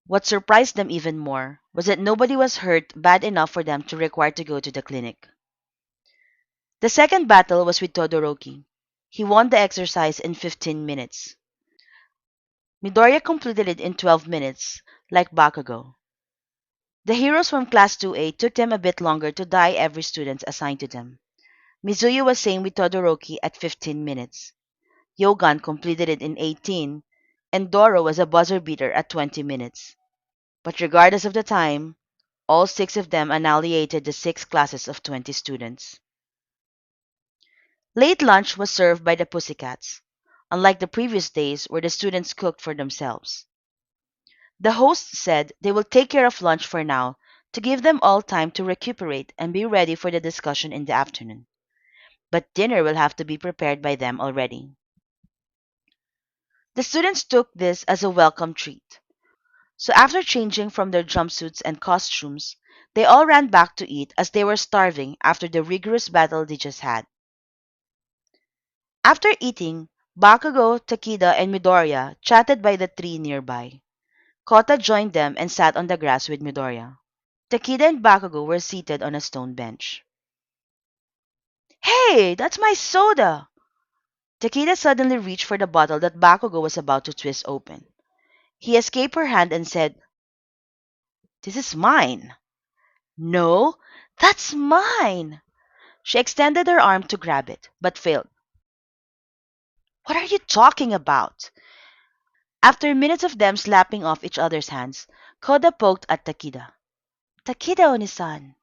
What surprised them even more was that nobody was hurt bad enough for them to require to go to the clinic. The second battle was with Todoroki. He won the exercise in 15 minutes. Midoriya completed it in 12 minutes, like Bakugo. The heroes from Class 2A took them a bit longer to die every student assigned to them. Mizuyo was same with Todoroki at 15 minutes. Yogan completed it in 18, and Doro was a buzzer beater at 20 minutes. But regardless of the time, all 6 of them annihilated the 6 classes of 20 students. Late lunch was served by the Pussycats, unlike the previous days where the students cooked for themselves. The host said they will take care of lunch for now to give them all time to recuperate and be ready for the discussion in the afternoon. But dinner will have to be prepared by them already. The students took this as a welcome treat. So after changing from their jumpsuits and costumes, they all ran back to eat as they were starving after the rigorous battle they just had. After eating, Bakugo, Takida, and Midoriya chatted by the tree nearby. Kota joined them and sat on the grass with Midoriya. Takida and Bakugo were seated on a stone bench. Hey, that's my soda! Takida suddenly reached for the bottle that Bakugo was about to twist open. He escaped her hand and said, This is mine. No, that's mine. She extended her arm to grab it, but failed. What are you talking about? After minutes of them slapping off each other's hands, Koda poked at Takida. Takida Onisan.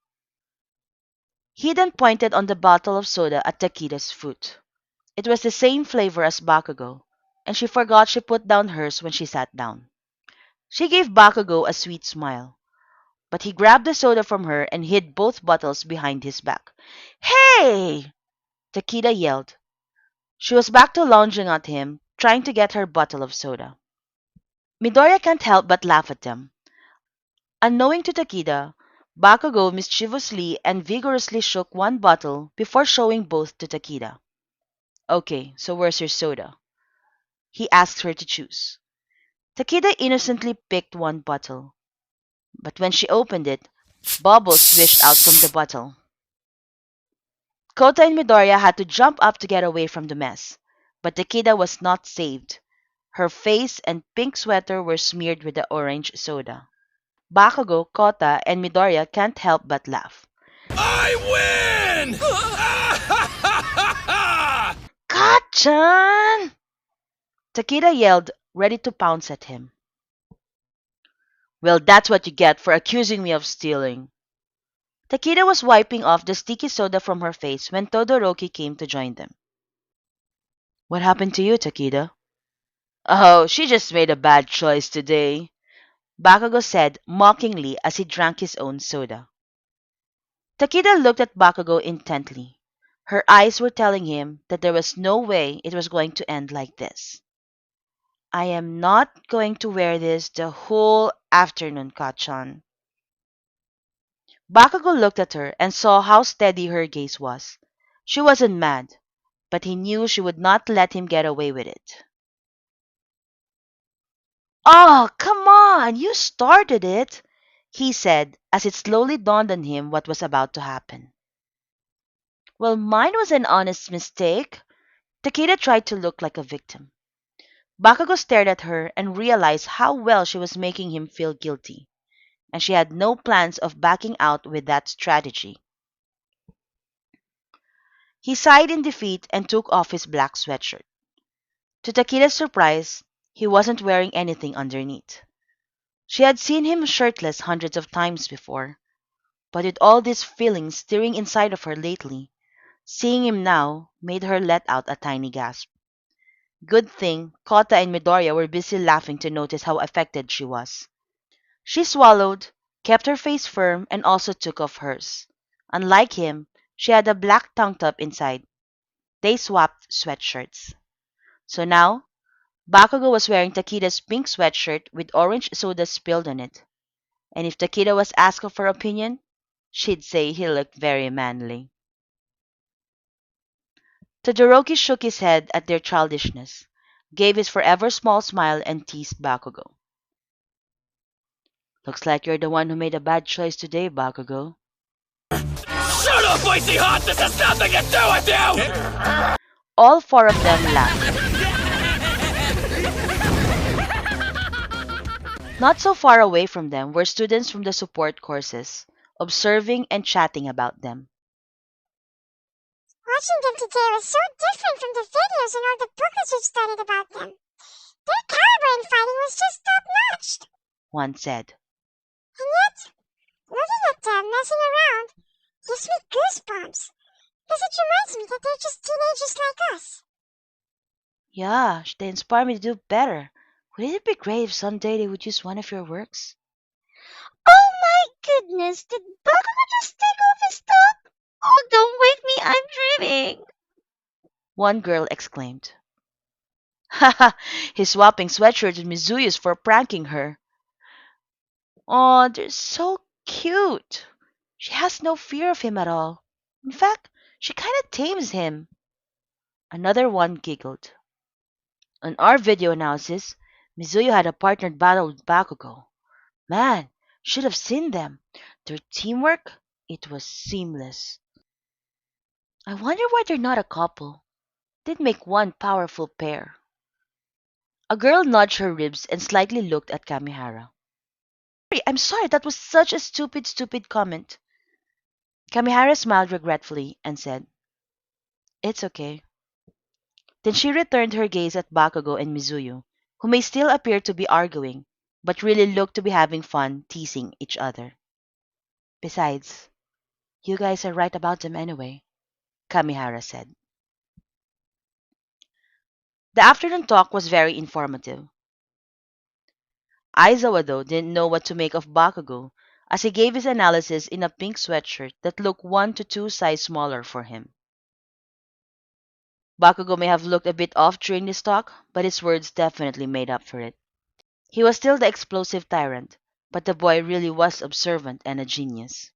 He then pointed on the bottle of soda at Takida's foot. It was the same flavor as Bakugo, and she forgot she put down hers when she sat down. She gave Bakugo a sweet smile, but he grabbed the soda from her and hid both bottles behind his back. Hey! Takida yelled. She was back to lounging at him, trying to get her bottle of soda. Midoriya can't help but laugh at them. Unknowing to Takida, Bakugo mischievously and vigorously shook one bottle before showing both to Takida. Okay, so where's your soda? He asked her to choose. Takida innocently picked one bottle, but when she opened it, bubbles swished out from the bottle. Kota and Midoriya had to jump up to get away from the mess, but Takida was not saved. Her face and pink sweater were smeared with the orange soda. Bakugo, Kota, and Midoriya can't help but laugh. I win! Kachan! Takida yelled, ready to pounce at him. Well, that's what you get for accusing me of stealing. Takida was wiping off the sticky soda from her face when Todoroki came to join them. What happened to you, Takida? Oh, she just made a bad choice today, Bakugo said mockingly as he drank his own soda. Takida looked at Bakugo intently. Her eyes were telling him that there was no way it was going to end like this. I am not going to wear this the whole afternoon, Kachan. Bakugo looked at her and saw how steady her gaze was. She wasn't mad, but he knew she would not let him get away with it. Oh, come on! You started it! He said as it slowly dawned on him what was about to happen. Well, mine was an honest mistake. Takeda tried to look like a victim. Bakugo stared at her and realized how well she was making him feel guilty, and she had no plans of backing out with that strategy. He sighed in defeat and took off his black sweatshirt. To Takeda's surprise, he wasn't wearing anything underneath. She had seen him shirtless hundreds of times before, but with all these feelings stirring inside of her lately, seeing him now made her let out a tiny gasp. Good thing Kota and Midoriya were busy laughing to notice how affected she was. She swallowed, kept her face firm, and also took off hers. Unlike him, she had a black tank top inside. They swapped sweatshirts. So now, Bakugo was wearing Takeda's pink sweatshirt with orange soda spilled on it. And if Takeda was asked of her opinion, she'd say he looked very manly. Todoroki shook his head at their childishness, gave his forever small smile, and teased Bakugo. Looks like you're the one who made a bad choice today, Bakugo. Shut up, Icy Hot! This has nothing to do with you! All four of them laughed. Not so far away from them were students from the support courses, observing and chatting about them. Watching them today was so different from the videos and all the books we've studied about them. Their caliber in fighting was just top-notch. One said. And yet, looking at them messing around gives me goosebumps. Because it reminds me that they're just teenagers like us. Yeah, they inspire me to do better. Would it be great if someday they would use one of your works? Oh my goodness, did Bakugo just take off his top? Oh, don't wake me, I'm dreaming. One girl exclaimed. Haha, he's swapping sweatshirts with Mizuyo's for pranking her. Oh, they're so cute. She has no fear of him at all. In fact, she kind of tames him. Another one giggled. On our video analysis, Mizuyo had a partnered battle with Bakugo. Man, should have seen them. Their teamwork, it was seamless. I wonder why they're not a couple. They'd make one powerful pair. A girl nudged her ribs and slightly looked at Kamihara. I'm sorry, that was such a stupid comment. Kamihara smiled regretfully and said, It's okay. Then she returned her gaze at Bakugo and Mizuyo, who may still appear to be arguing, but really look to be having fun teasing each other. Besides, you guys are right about them anyway, Kamihara said. The afternoon talk was very informative. Aizawa, though, didn't know what to make of Bakugo, as he gave his analysis in a pink sweatshirt that looked 1 to 2 sizes smaller for him. Bakugo may have looked a bit off during this talk, but his words definitely made up for it. He was still the explosive tyrant, but the boy really was observant and a genius.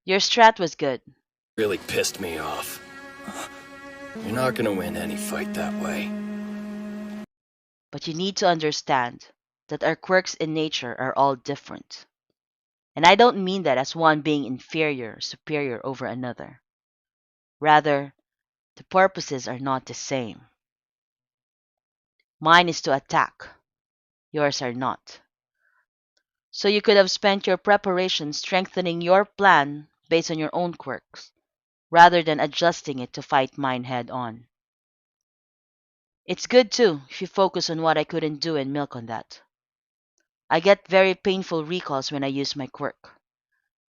Your strat was good. Really pissed me off. You're not gonna win any fight that way. But you need to understand that our quirks in nature are all different. And I don't mean that as one being inferior, superior over another. Rather, the purposes are not the same. Mine is to attack. Yours are not. So you could have spent your preparation strengthening your plan based on your own quirks, rather than adjusting it to fight mine head on. It's good too if you focus on what I couldn't do and milk on that. I get very painful recalls when I use my quirk.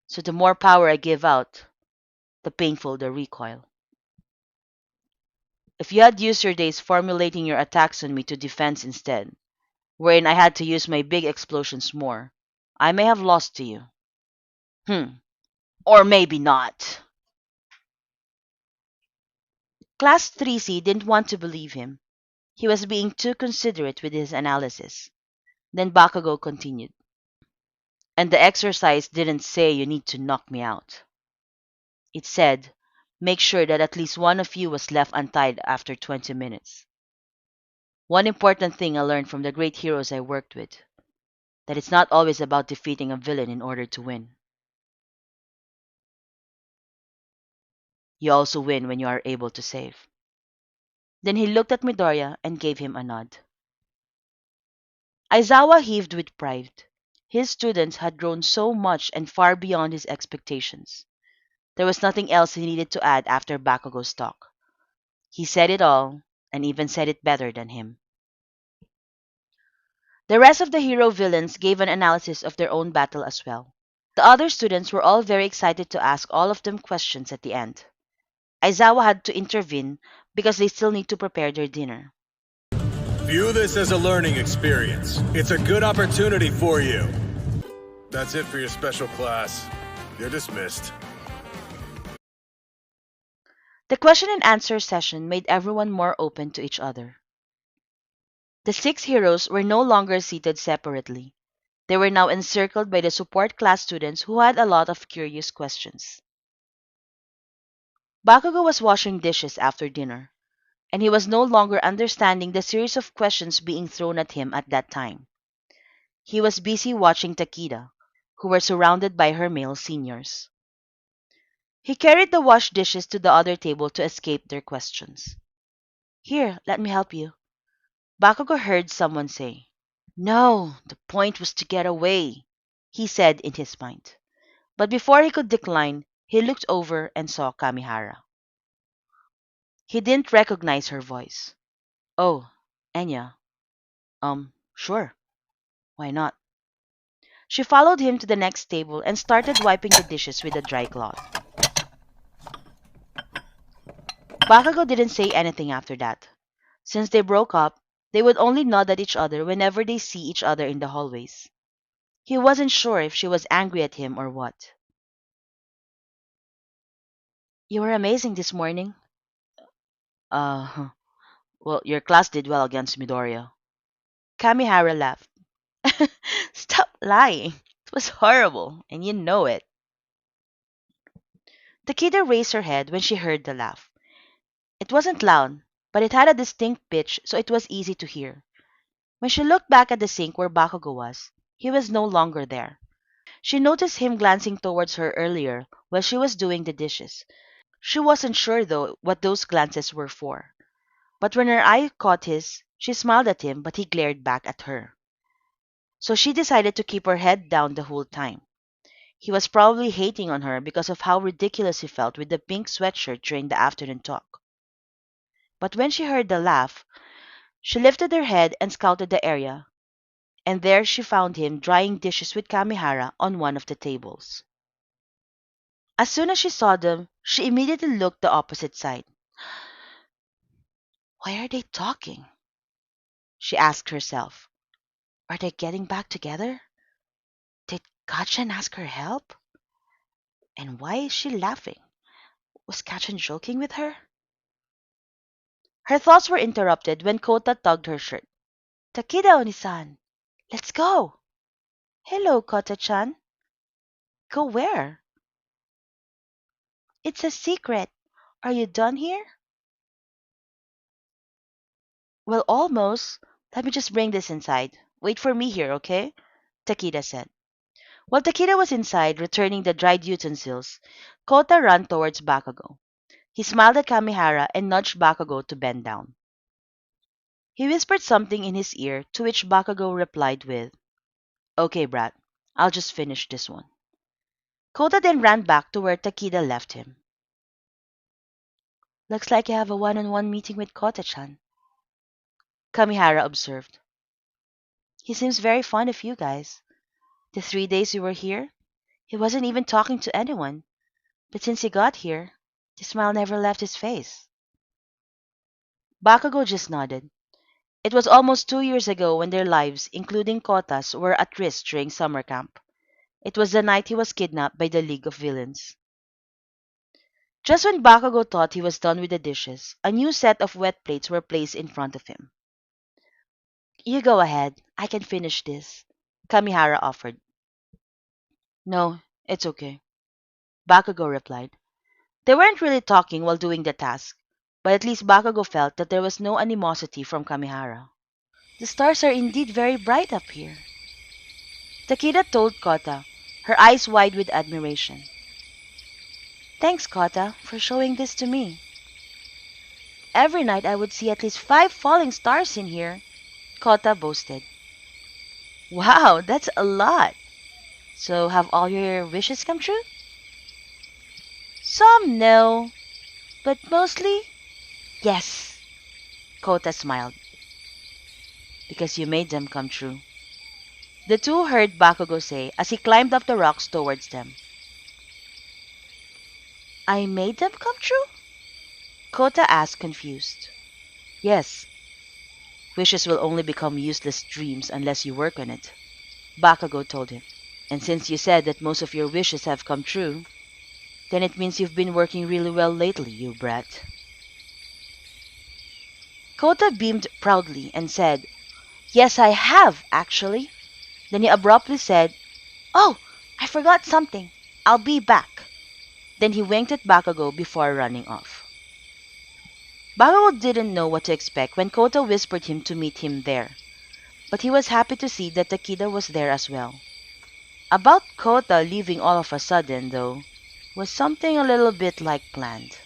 So the more power I give out, the painful the recoil. If you had used your days formulating your attacks on me to defense instead, wherein I had to use my big explosions more, I may have lost to you. Or maybe not. Class 3C didn't want to believe him. He was being too considerate with his analysis. Then Bakugo continued. And the exercise didn't say you need to knock me out. It said, make sure that at least one of you was left untied after 20 minutes. One important thing I learned from the great heroes I worked with, that it's not always about defeating a villain in order to win. You also win when you are able to save. Then he looked at Midoriya and gave him a nod. Aizawa heaved with pride. His students had grown so much and far beyond his expectations. There was nothing else he needed to add after Bakugo's talk. He said it all, and even said it better than him. The rest of the hero villains gave an analysis of their own battle as well. The other students were all very excited to ask all of them questions at the end. Aizawa had to intervene because they still need to prepare their dinner. View this as a learning experience. It's a good opportunity for you. That's it for your special class. You're dismissed. The question and answer session made everyone more open to each other. The 6 heroes were no longer seated separately. They were now encircled by the support class students who had a lot of curious questions. Bakugo was washing dishes after dinner, and he was no longer understanding the series of questions being thrown at him at that time. He was busy watching Takida, who were surrounded by her male seniors. He carried the washed dishes to the other table to escape their questions. Here, let me help you. Bakugo heard someone say. No, the point was to get away, he said in his mind. But before he could decline, he looked over and saw Kamihara. He didn't recognize her voice. Oh, Enya. Sure. Why not? She followed him to the next table and started wiping the dishes with a dry cloth. Bakugo didn't say anything after that. Since they broke up, they would only nod at each other whenever they see each other in the hallways. He wasn't sure if she was angry at him or what. You were amazing this morning. Uh, well, your class did well against Midoriya. Kamihara laughed. Stop lying. It was horrible, and you know it. Takida raised her head when she heard the laugh. It wasn't loud, but it had a distinct pitch, so it was easy to hear. When she looked back at the sink where Bakugo was, he was no longer there. She noticed him glancing towards her earlier while she was doing the dishes. She wasn't sure, though, what those glances were for. But when her eye caught his, she smiled at him, but he glared back at her. So she decided to keep her head down the whole time. He was probably hating on her because of how ridiculous he felt with the pink sweatshirt during the afternoon talk. But when she heard the laugh, she lifted her head and scouted the area, and there she found him drying dishes with Kamihara on one of the tables. As soon as she saw them, she immediately looked the opposite side. Why are they talking? She asked herself. Are they getting back together? Did Kachan ask her help? And why is she laughing? Was Kachan joking with her? Her thoughts were interrupted when Kota tugged her shirt. Takida Onisan, let's go. Hello, Kota-chan. Go where? It's a secret. Are you done here? Well, almost. Let me just bring this inside. Wait for me here, okay? Takida said. While Takida was inside, returning the dried utensils, Kota ran towards Bakugo. He smiled at Kamihara and nudged Bakugo to bend down. He whispered something in his ear, to which Bakugo replied with, Okay, brat, I'll just finish this one. Kota then ran back to where Takida left him. Looks like you have a one-on-one meeting with Kota-chan, Kamihara observed. He seems very fond of you guys. The 3 days you were here, he wasn't even talking to anyone. But since he got here, the smile never left his face. Bakugo just nodded. It was almost 2 years ago when their lives, including Kota's, were at risk during summer camp. It was the night he was kidnapped by the League of Villains. Just when Bakugo thought he was done with the dishes, a new set of wet plates were placed in front of him. You go ahead. I can finish this, Kamihara offered. No, it's okay, Bakugo replied. They weren't really talking while doing the task, but at least Bakugo felt that there was no animosity from Kamihara. The stars are indeed very bright up here, Takida told Kota, her eyes wide with admiration. Thanks, Kota, for showing this to me. Every night I would see at least 5 falling stars in here, Kota boasted. Wow, that's a lot. So have all your wishes come true? Some no, but mostly yes, Kota smiled. Because you made them come true. The two heard Bakugo say as he climbed up the rocks towards them. I made them come true? Kota asked, confused. Yes. Wishes will only become useless dreams unless you work on it, Bakugo told him. And since you said that most of your wishes have come true, then it means you've been working really well lately, you brat. Kota beamed proudly and said, Yes, I have, actually. Then he abruptly said, Oh, I forgot something. I'll be back. Then he winked at Bakugo before running off. Bakugo didn't know what to expect when Kota whispered him to meet him there, but he was happy to see that Takida was there as well. About Kota leaving all of a sudden, though, was something a little bit like planned.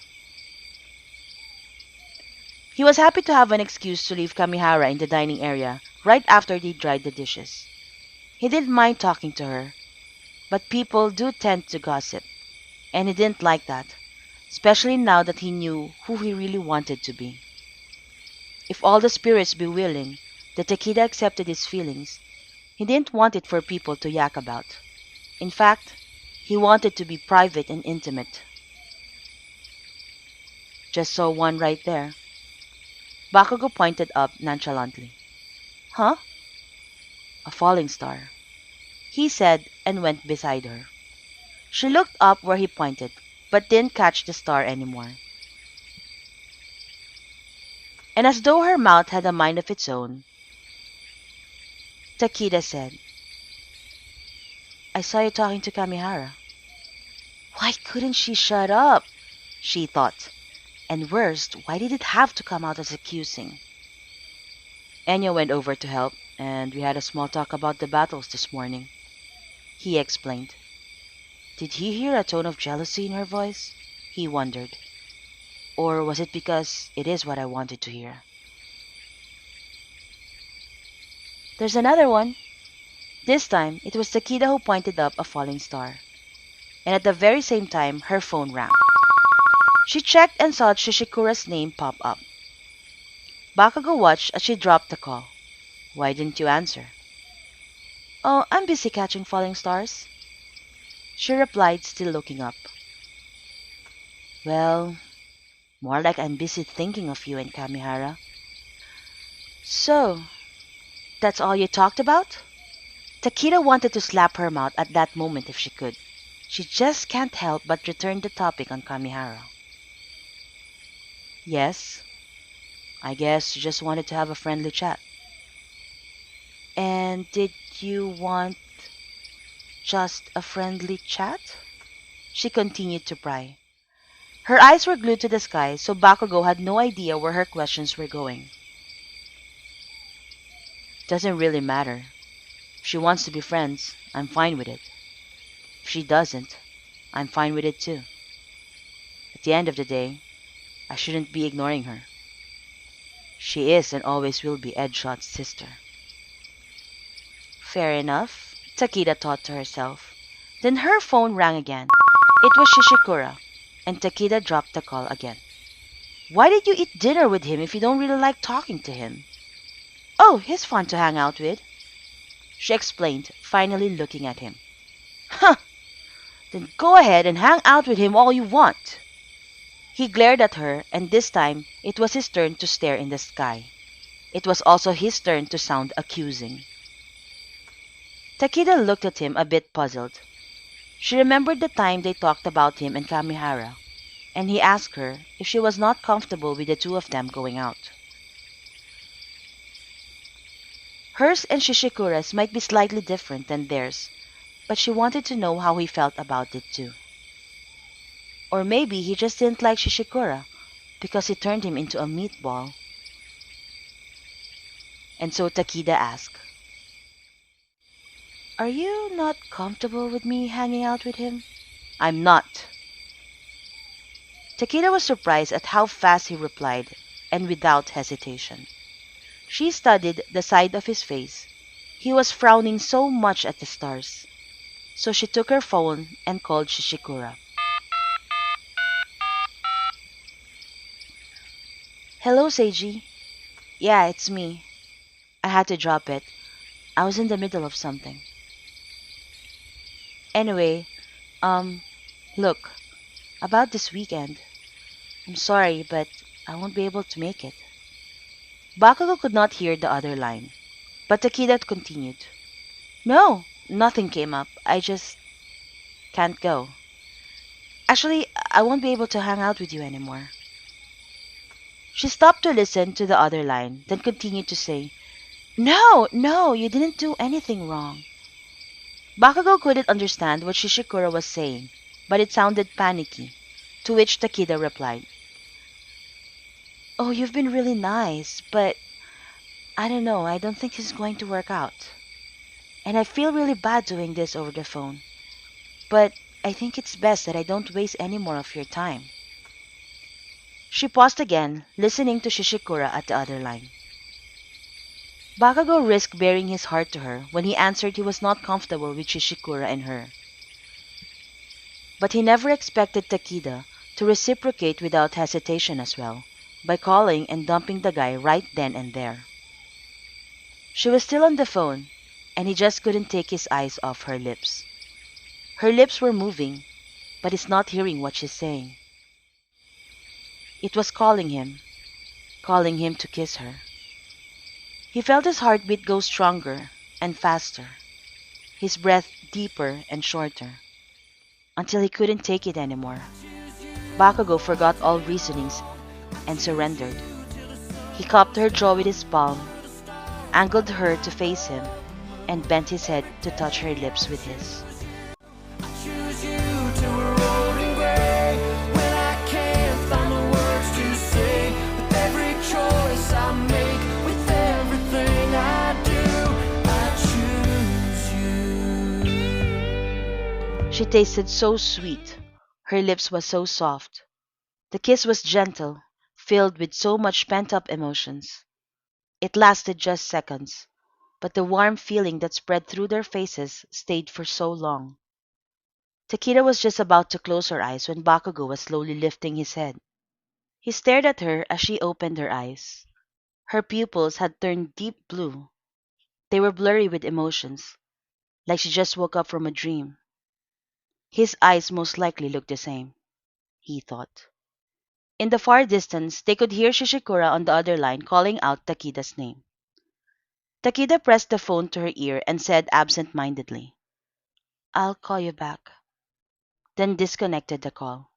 He was happy to have an excuse to leave Kamihara in the dining area right after they dried the dishes. He didn't mind talking to her, but people do tend to gossip, and he didn't like that, especially now that he knew who he really wanted to be. If all the spirits be willing that Takida accepted his feelings, he didn't want it for people to yak about. In fact, he wanted to be private and intimate. Just saw one right there. Bakugo pointed up nonchalantly. Huh? A falling star, he said and went beside her. She looked up where he pointed, but didn't catch the star anymore. And as though her mouth had a mind of its own, Takida said, I saw you talking to Kamihara. Why couldn't she shut up? She thought. And worst, why did it have to come out as accusing? Enya went over to help, and we had a small talk about the battles this morning, he explained. Did he hear a tone of jealousy in her voice? He wondered. Or was it because it is what I wanted to hear? There's another one. This time, it was Takida who pointed up a falling star. And at the very same time, her phone rang. She checked and saw Shishikura's name pop up. Bakugo watched as she dropped the call. Why didn't you answer? Oh, I'm busy catching falling stars, she replied, still looking up. Well, more like I'm busy thinking of you and Kamihara. So, that's all you talked about? Takida wanted to slap her mouth at that moment if she could. She just can't help but return the topic on Kamihara. Yes, I guess you just wanted to have a friendly chat. And did you want just a friendly chat? She continued to pry. Her eyes were glued to the sky, so Bakugo had no idea where her questions were going. Doesn't really matter. If she wants to be friends, I'm fine with it. If she doesn't, I'm fine with it too. At the end of the day, I shouldn't be ignoring her. She is and always will be Edgeshot's sister. Fair enough, Takida thought to herself. Then her phone rang again. It was Shishikura, and Takida dropped the call again. Why did you eat dinner with him if you don't really like talking to him? Oh, he's fun to hang out with, she explained, finally looking at him. Huh! Then go ahead and hang out with him all you want. He glared at her, and this time it was his turn to stare in the sky. It was also his turn to sound accusing. Takida looked at him a bit puzzled. She remembered the time they talked about him and Kamihara, and he asked her if she was not comfortable with the two of them going out. Hers and Shishikura's might be slightly different than theirs, but she wanted to know how he felt about it too. Or maybe he just didn't like Shishikura because he turned him into a meatball. And so Takida asked, "Are you not comfortable with me hanging out with him?" "I'm not." Takida was surprised at how fast he replied, and without hesitation. She studied the side of his face. He was frowning so much at the stars. So she took her phone and called Shishikura. "Hello, Seiji." "Yeah, it's me." I had to drop it. I was in the middle of something. Anyway, um, look, about this weekend. I'm sorry, but I won't be able to make it. Bakugo could not hear the other line, but Takida continued. "No, nothing came up. I just can't go. Actually, I won't be able to hang out with you anymore." She stopped to listen to the other line, then continued to say, "No, no, you didn't do anything wrong." Bakugo couldn't understand what Shishikura was saying, but it sounded panicky, to which Takida replied, "Oh, you've been really nice, but I don't know, I don't think this is going to work out. And I feel really bad doing this over the phone, but I think it's best that I don't waste any more of your time." She paused again, listening to Shishikura at the other line. Bakugo risked baring his heart to her when he answered he was not comfortable with Shishikura and her. But he never expected Takida to reciprocate without hesitation as well, by calling and dumping the guy right then and there. She was still on the phone, and he just couldn't take his eyes off her lips. Her lips were moving, but he's not hearing what she's saying. It was calling him to kiss her. He felt his heartbeat go stronger and faster, his breath deeper and shorter, until he couldn't take it anymore. Bakugo forgot all reasonings and surrendered. He cupped her jaw with his palm, angled her to face him, and bent his head to touch her lips with his. She tasted so sweet. Her lips were so soft. The kiss was gentle, filled with so much pent-up emotions. It lasted just seconds, but the warm feeling that spread through their faces stayed for so long. Takeda was just about to close her eyes when Bakugo was slowly lifting his head. He stared at her as she opened her eyes. Her pupils had turned deep blue. They were blurry with emotions, like she just woke up from a dream. His eyes most likely looked the same, he thought. In the far distance, they could hear Shishikura on the other line calling out Takida's name. Takida pressed the phone to her ear and said absent-mindedly, "I'll call you back," then disconnected the call.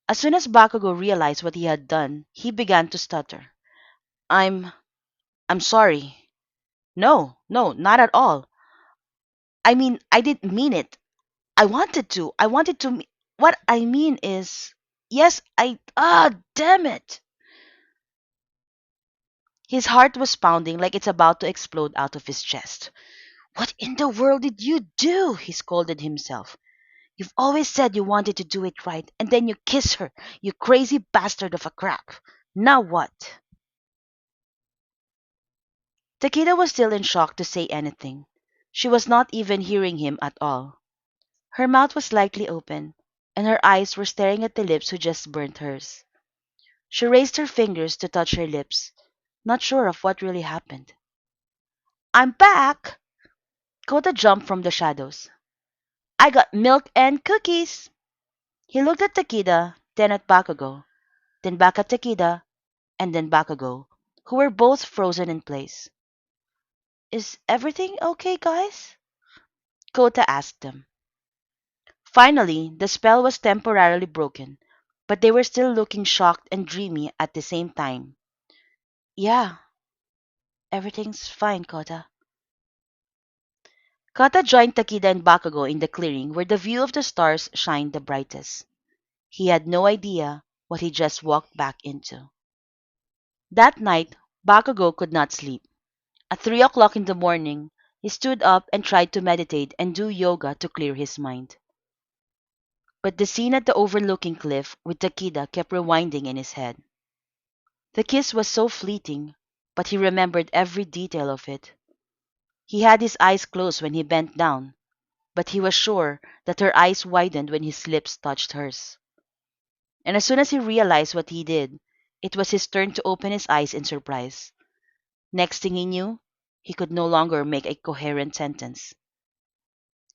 As soon as Bakugo realized what he had done, he began to stutter. I'm sorry. No, no, not at all. I mean, I didn't mean it. I wanted to. What I mean is, yes, damn it." His heart was pounding like it's about to explode out of his chest. "What in the world did you do?" he scolded himself. "You've always said you wanted to do it right, and then you kiss her, you crazy bastard of a crap. Now what?" Takeda was still in shock to say anything. She was not even hearing him at all. Her mouth was slightly open, and her eyes were staring at the lips who just burnt hers. She raised her fingers to touch her lips, not sure of what really happened. "I'm back!" Kota jumped from the shadows. "I got milk and cookies!" He looked at Takeda, then at Bakugo, then back at Takeda, and then Bakugo, who were both frozen in place. "Is everything okay, guys?" Kota asked them. Finally, the spell was temporarily broken, but they were still looking shocked and dreamy at the same time. "Yeah, everything's fine, Kota." Kata joined Takida and Bakugo in the clearing where the view of the stars shined the brightest. He had no idea what he just walked back into. That night, Bakugo could not sleep. At 3 o'clock in the morning, he stood up and tried to meditate and do yoga to clear his mind. But the scene at the overlooking cliff with Takida kept rewinding in his head. The kiss was so fleeting, but he remembered every detail of it. He had his eyes closed when he bent down, but he was sure that her eyes widened when his lips touched hers. And as soon as he realized what he did, it was his turn to open his eyes in surprise. Next thing he knew, he could no longer make a coherent sentence.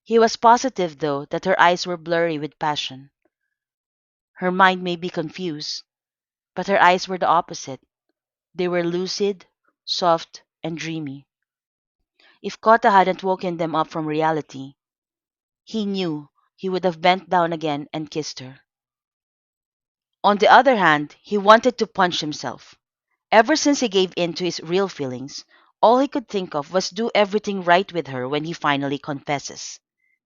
He was positive, though, that her eyes were blurry with passion. Her mind may be confused, but her eyes were the opposite. They were lucid, soft, and dreamy. If Kota hadn't woken them up from reality, he knew he would have bent down again and kissed her. On the other hand, he wanted to punch himself. Ever since he gave in to his real feelings, all he could think of was do everything right with her when he finally confesses.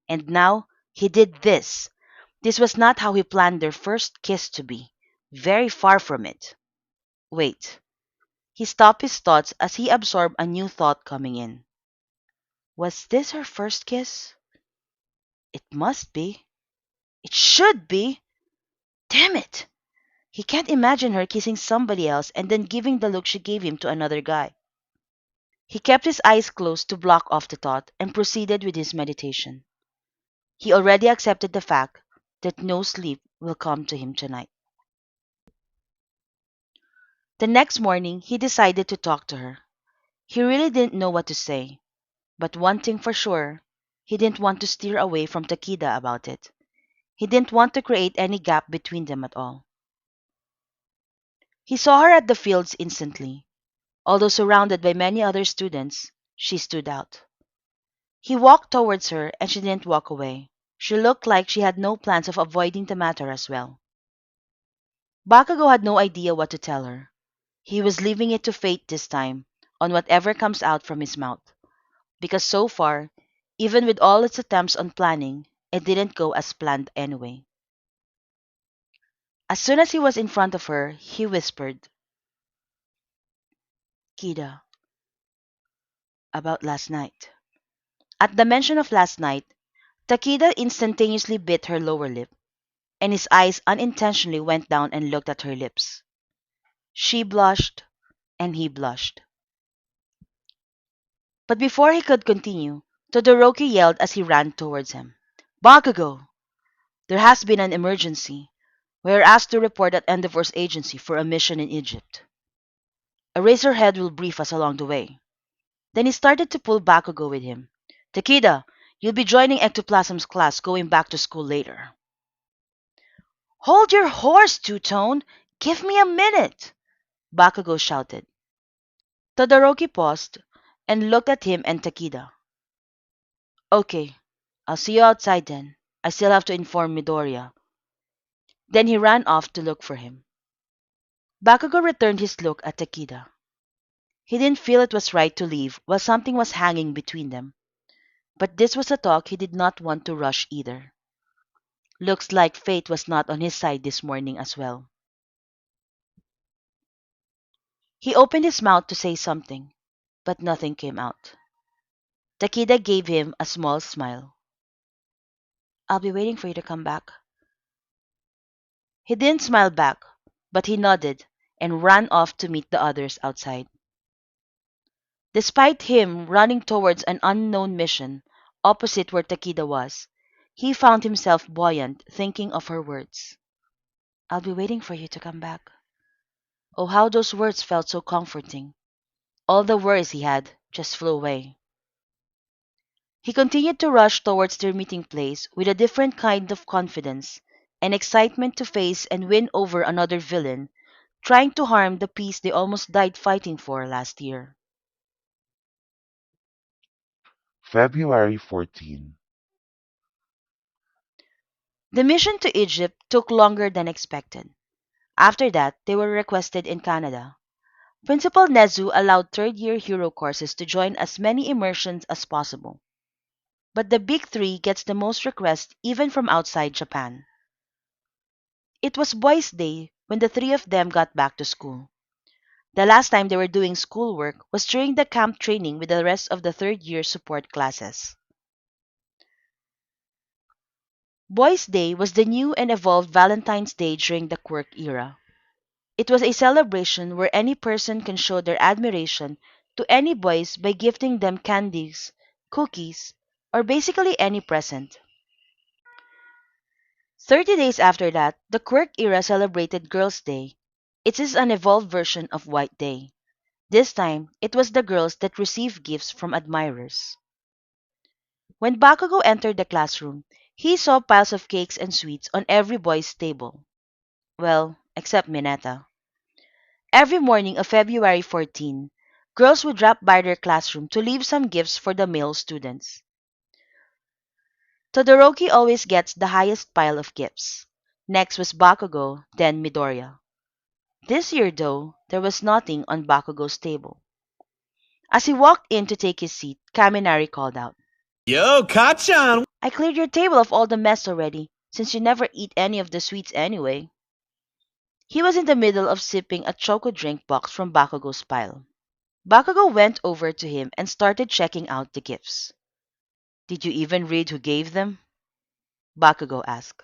And now he did this. This was not how he planned their first kiss to be. Very far from it. Wait. He stopped his thoughts as he absorbed a new thought coming in. Was this her first kiss? It must be. It should be. Damn it! He can't imagine her kissing somebody else and then giving the look she gave him to another guy. He kept his eyes closed to block off the thought and proceeded with his meditation. He already accepted the fact that no sleep will come to him tonight. The next morning, he decided to talk to her. He really didn't know what to say, but one thing for sure, he didn't want to steer away from Takida about it. He didn't want to create any gap between them at all. He saw her at the fields instantly. Although surrounded by many other students, she stood out. He walked towards her and she didn't walk away. She looked like she had no plans of avoiding the matter as well. Bakugo had no idea what to tell her. He was leaving it to fate this time, on whatever comes out from his mouth. Because so far, even with all its attempts on planning, it didn't go as planned anyway. As soon as he was in front of her, he whispered, "Kida, about last night." At the mention of last night, Takida instantaneously bit her lower lip, and his eyes unintentionally went down and looked at her lips. She blushed, and he blushed. But before he could continue, Todoroki yelled as he ran towards him. "Bakugo! There has been an emergency. We are asked to report at Endeavor's agency for a mission in Egypt. Eraserhead will brief us along the way." Then he started to pull Bakugo with him. "Takida, you'll be joining Ectoplasm's class going back to school later." "Hold your horse, Two-Tone! Give me a minute!" Bakugo shouted. Todoroki paused and looked at him and Takida. "Okay, I'll see you outside then. I still have to inform Midoriya." Then he ran off to look for him. Bakugo returned his look at Takida. He didn't feel it was right to leave while something was hanging between them. But this was a talk he did not want to rush either. Looks like fate was not on his side this morning as well. He opened his mouth to say something, but nothing came out. Takida gave him a small smile. "I'll be waiting for you to come back." He didn't smile back, but he nodded and ran off to meet the others outside. Despite him running towards an unknown mission, opposite where Takida was, he found himself buoyant thinking of her words. "I'll be waiting for you to come back." Oh, how those words felt so comforting. All the worries he had just flew away. He continued to rush towards their meeting place with a different kind of confidence and excitement to face and win over another villain trying to harm the peace they almost died fighting for last year. February 14. The mission to Egypt took longer than expected. After that, they were requested in Canada. Principal Nezu allowed third-year hero courses to join as many immersions as possible. but the big three gets the most requests even from outside Japan. It was Boys' Day when the three of them got back to school. The last time they were doing schoolwork was during the camp training with the rest of the third year support classes. Boys' Day was the new and evolved Valentine's Day during the quirk era. It was a celebration where any person can show their admiration to any boys by gifting them candies, cookies, or basically any present. 30 days after that, the quirk era celebrated Girls' Day. It is an evolved version of White Day. This time, it was the girls that received gifts from admirers. When Bakugo entered the classroom, he saw piles of cakes and sweets on every boy's table. Well, except Mineta. Every morning of February 14, girls would drop by their classroom to leave some gifts for the male students. Todoroki always gets the highest pile of gifts. Next was Bakugo, then Midoriya. This year, though, there was nothing on Bakugo's table. As he walked in to take his seat, Kaminari called out, Yo, Kachan! I cleared your table of all the mess already, since you never eat any of the sweets anyway. He was in the middle of sipping a choco drink box from Bakugo's pile. Bakugo went over to him and started checking out the gifts. Did you even read who gave them? Bakugo asked.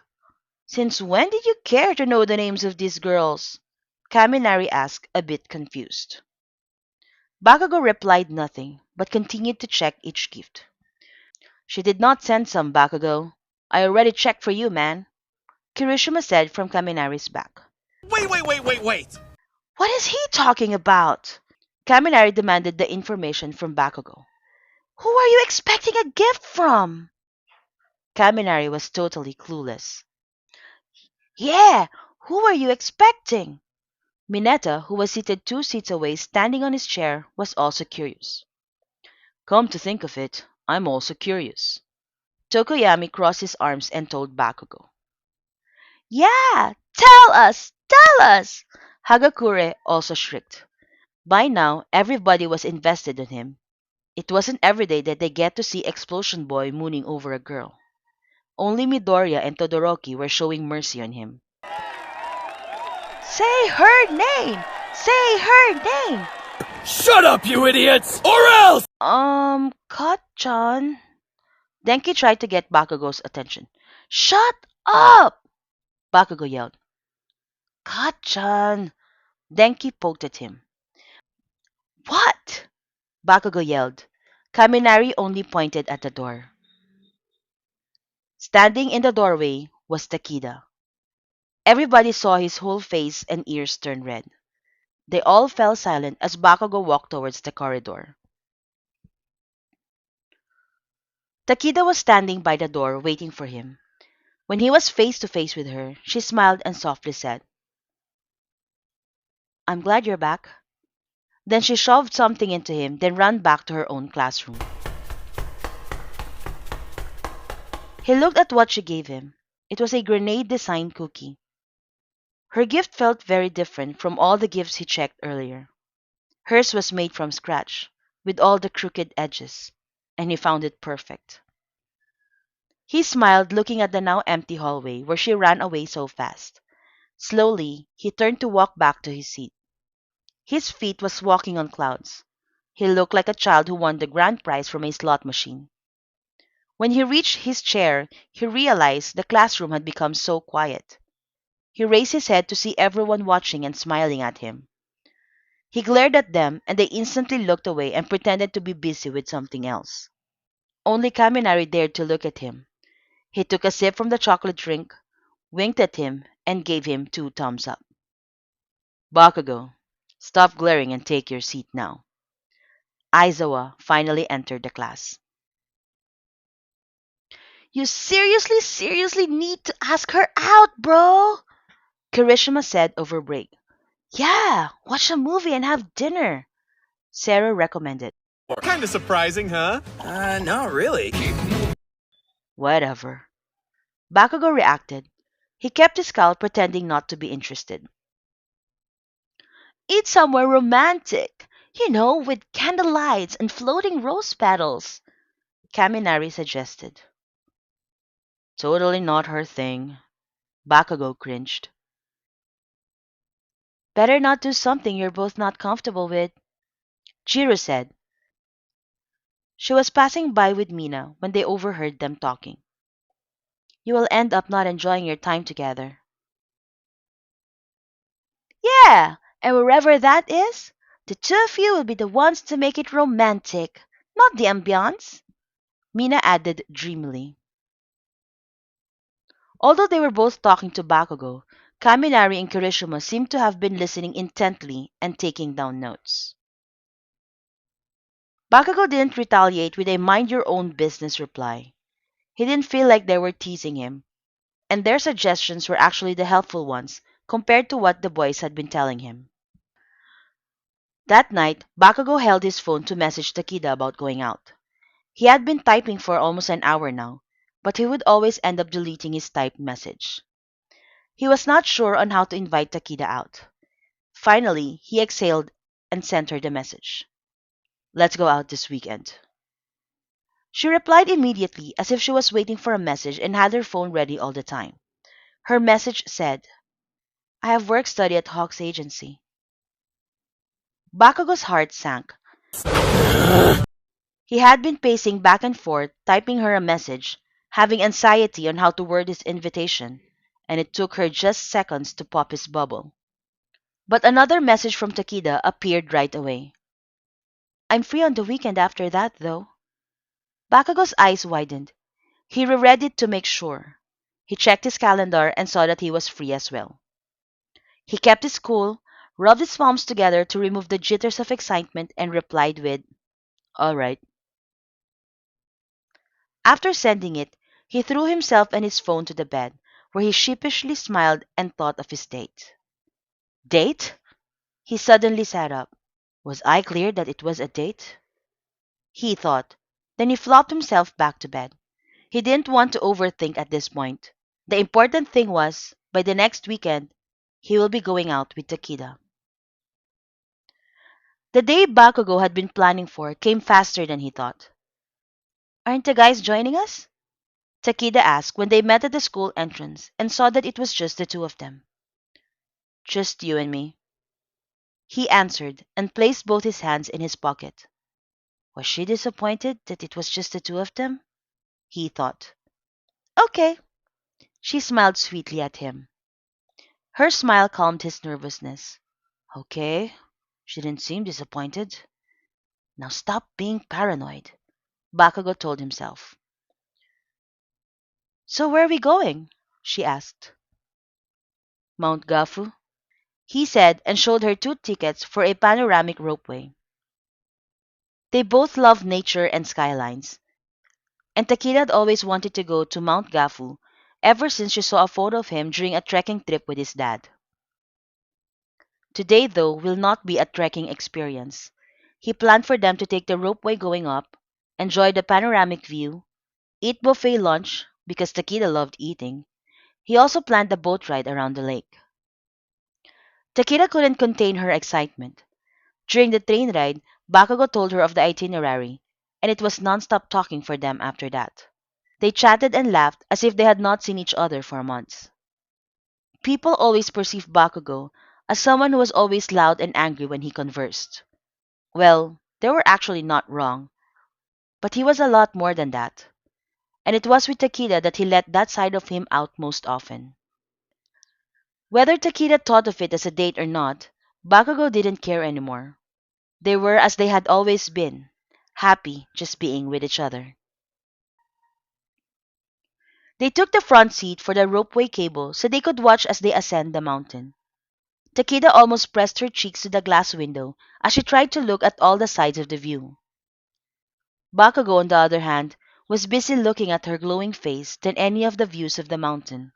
Since when did you care to know the names of these girls? Kaminari asked, a bit confused. Bakugo replied nothing, but continued to check each gift. She did not send some, Bakugo. I already checked for you, man, Kirishima said from Kaminari's back. Wait! What is he talking about? Kaminari demanded the information from Bakugo. Who are you expecting a gift from? Kaminari was totally clueless. Yeah, who are you expecting? Mineta, who was seated 2 seats away standing on his chair, was also curious. Come to think of it, I'm also curious. Tokoyami crossed his arms and told Bakugo. Yeah, tell us! Tell us! Hagakure also shrieked. By now, everybody was invested in him. It wasn't every day that they get to see Explosion Boy mooning over a girl. Only Midoriya and Todoroki were showing mercy on him. Say her name! Say her name! Shut up, you idiots! Or else! Kachan. Denki tried to get Bakugo's attention. Shut up! Bakugo yelled. Kachan. Denki poked at him. What? Bakugo yelled. Kaminari only pointed at the door. Standing in the doorway was Takida. Everybody saw his whole face and ears turn red. They all fell silent as Bakugo walked towards the corridor. Takida was standing by the door waiting for him. When he was face to face with her, she smiled and softly said, I'm glad you're back. Then she shoved something into him, then ran back to her own classroom. He looked at what she gave him. It was a grenade-designed cookie. Her gift felt very different from all the gifts he checked earlier. Hers was made from scratch, with all the crooked edges, and he found it perfect. He smiled, looking at the now empty hallway where she ran away so fast. Slowly, he turned to walk back to his seat. His feet was walking on clouds. He looked like a child who won the grand prize from a slot machine. When he reached his chair, he realized the classroom had become so quiet. He raised his head to see everyone watching and smiling at him. He glared at them, and they instantly looked away and pretended to be busy with something else. Only Kaminari dared to look at him. He took a sip from the chocolate drink, winked at him, and gave him 2 thumbs up. Bakugo, stop glaring and take your seat now. Aizawa finally entered the class. You seriously need to ask her out, bro, Kirishima said over break. Yeah, watch a movie and have dinner, Sarah recommended. Kinda surprising, huh? Not really. Whatever. Bakugo reacted. He kept his scowl, pretending not to be interested. Eat somewhere romantic, with candlelights and floating rose petals, Kaminari suggested. Totally not her thing. Bakugo cringed. Better not do something you're both not comfortable with, Jiro said. She was passing by with Mina when they overheard them talking. You will end up not enjoying your time together. Yeah, and wherever that is, the two of you will be the ones to make it romantic, not the ambiance, Mina added dreamily. Although they were both talking to Bakugo, Kaminari and Kirishima seemed to have been listening intently and taking down notes. Bakugo didn't retaliate with a mind your own business reply. He didn't feel like they were teasing him, and their suggestions were actually the helpful ones compared to what the boys had been telling him. That night, Bakugo held his phone to message Takida about going out. He had been typing for almost an hour now, but he would always end up deleting his typed message. He was not sure on how to invite Takida out. Finally, he exhaled and sent her the message. Let's go out this weekend. She replied immediately as if she was waiting for a message and had her phone ready all the time. Her message said, I have work study at Hawk's agency. Bakugo's heart sank. He had been pacing back and forth, typing her a message, having anxiety on how to word his invitation, and it took her just seconds to pop his bubble. But another message from Takida appeared right away. I'm free on the weekend after that, though. Bakugo's eyes widened. He reread it to make sure. He checked his calendar and saw that he was free as well. He kept his cool, rubbed his palms together to remove the jitters of excitement, and replied with, All right. After sending it, he threw himself and his phone to the bed, where he sheepishly smiled and thought of his date. Date? He suddenly sat up. Was I clear that it was a date? He thought. Then he flopped himself back to bed. He didn't want to overthink at this point. The important thing was, by the next weekend, he will be going out with Takida. The day Bakugo had been planning for came faster than he thought. Aren't the guys joining us? Takida asked when they met at the school entrance and saw that it was just the two of them. Just you and me. He answered and placed both his hands in his pocket. Was she disappointed that it was just the two of them? He thought. Okay. She smiled sweetly at him. Her smile calmed his nervousness. Okay. She didn't seem disappointed. Now stop being paranoid, Bakugo told himself. So where are we going? She asked. Mount Gafu, he said and showed her 2 tickets for a panoramic ropeway. They both loved nature and skylines, and Takida had always wanted to go to Mount Gafu ever since she saw a photo of him during a trekking trip with his dad. Today, though, will not be a trekking experience. He planned for them to take the ropeway going up, enjoy the panoramic view, eat buffet lunch because Takida loved eating. He also planned a boat ride around the lake. Takida couldn't contain her excitement. During the train ride, Bakugo told her of the itinerary, and it was non-stop talking for them after that. They chatted and laughed as if they had not seen each other for months. People always perceived Bakugo as someone who was always loud and angry when he conversed. Well, they were actually not wrong, but he was a lot more than that. And it was with Takida that he let that side of him out most often. Whether Takida thought of it as a date or not, Bakugo didn't care anymore. They were as they had always been, happy just being with each other. They took the front seat for the ropeway cable so they could watch as they ascend the mountain. Takida almost pressed her cheeks to the glass window as she tried to look at all the sides of the view. Bakugo, on the other hand, was busy looking at her glowing face than any of the views of the mountain.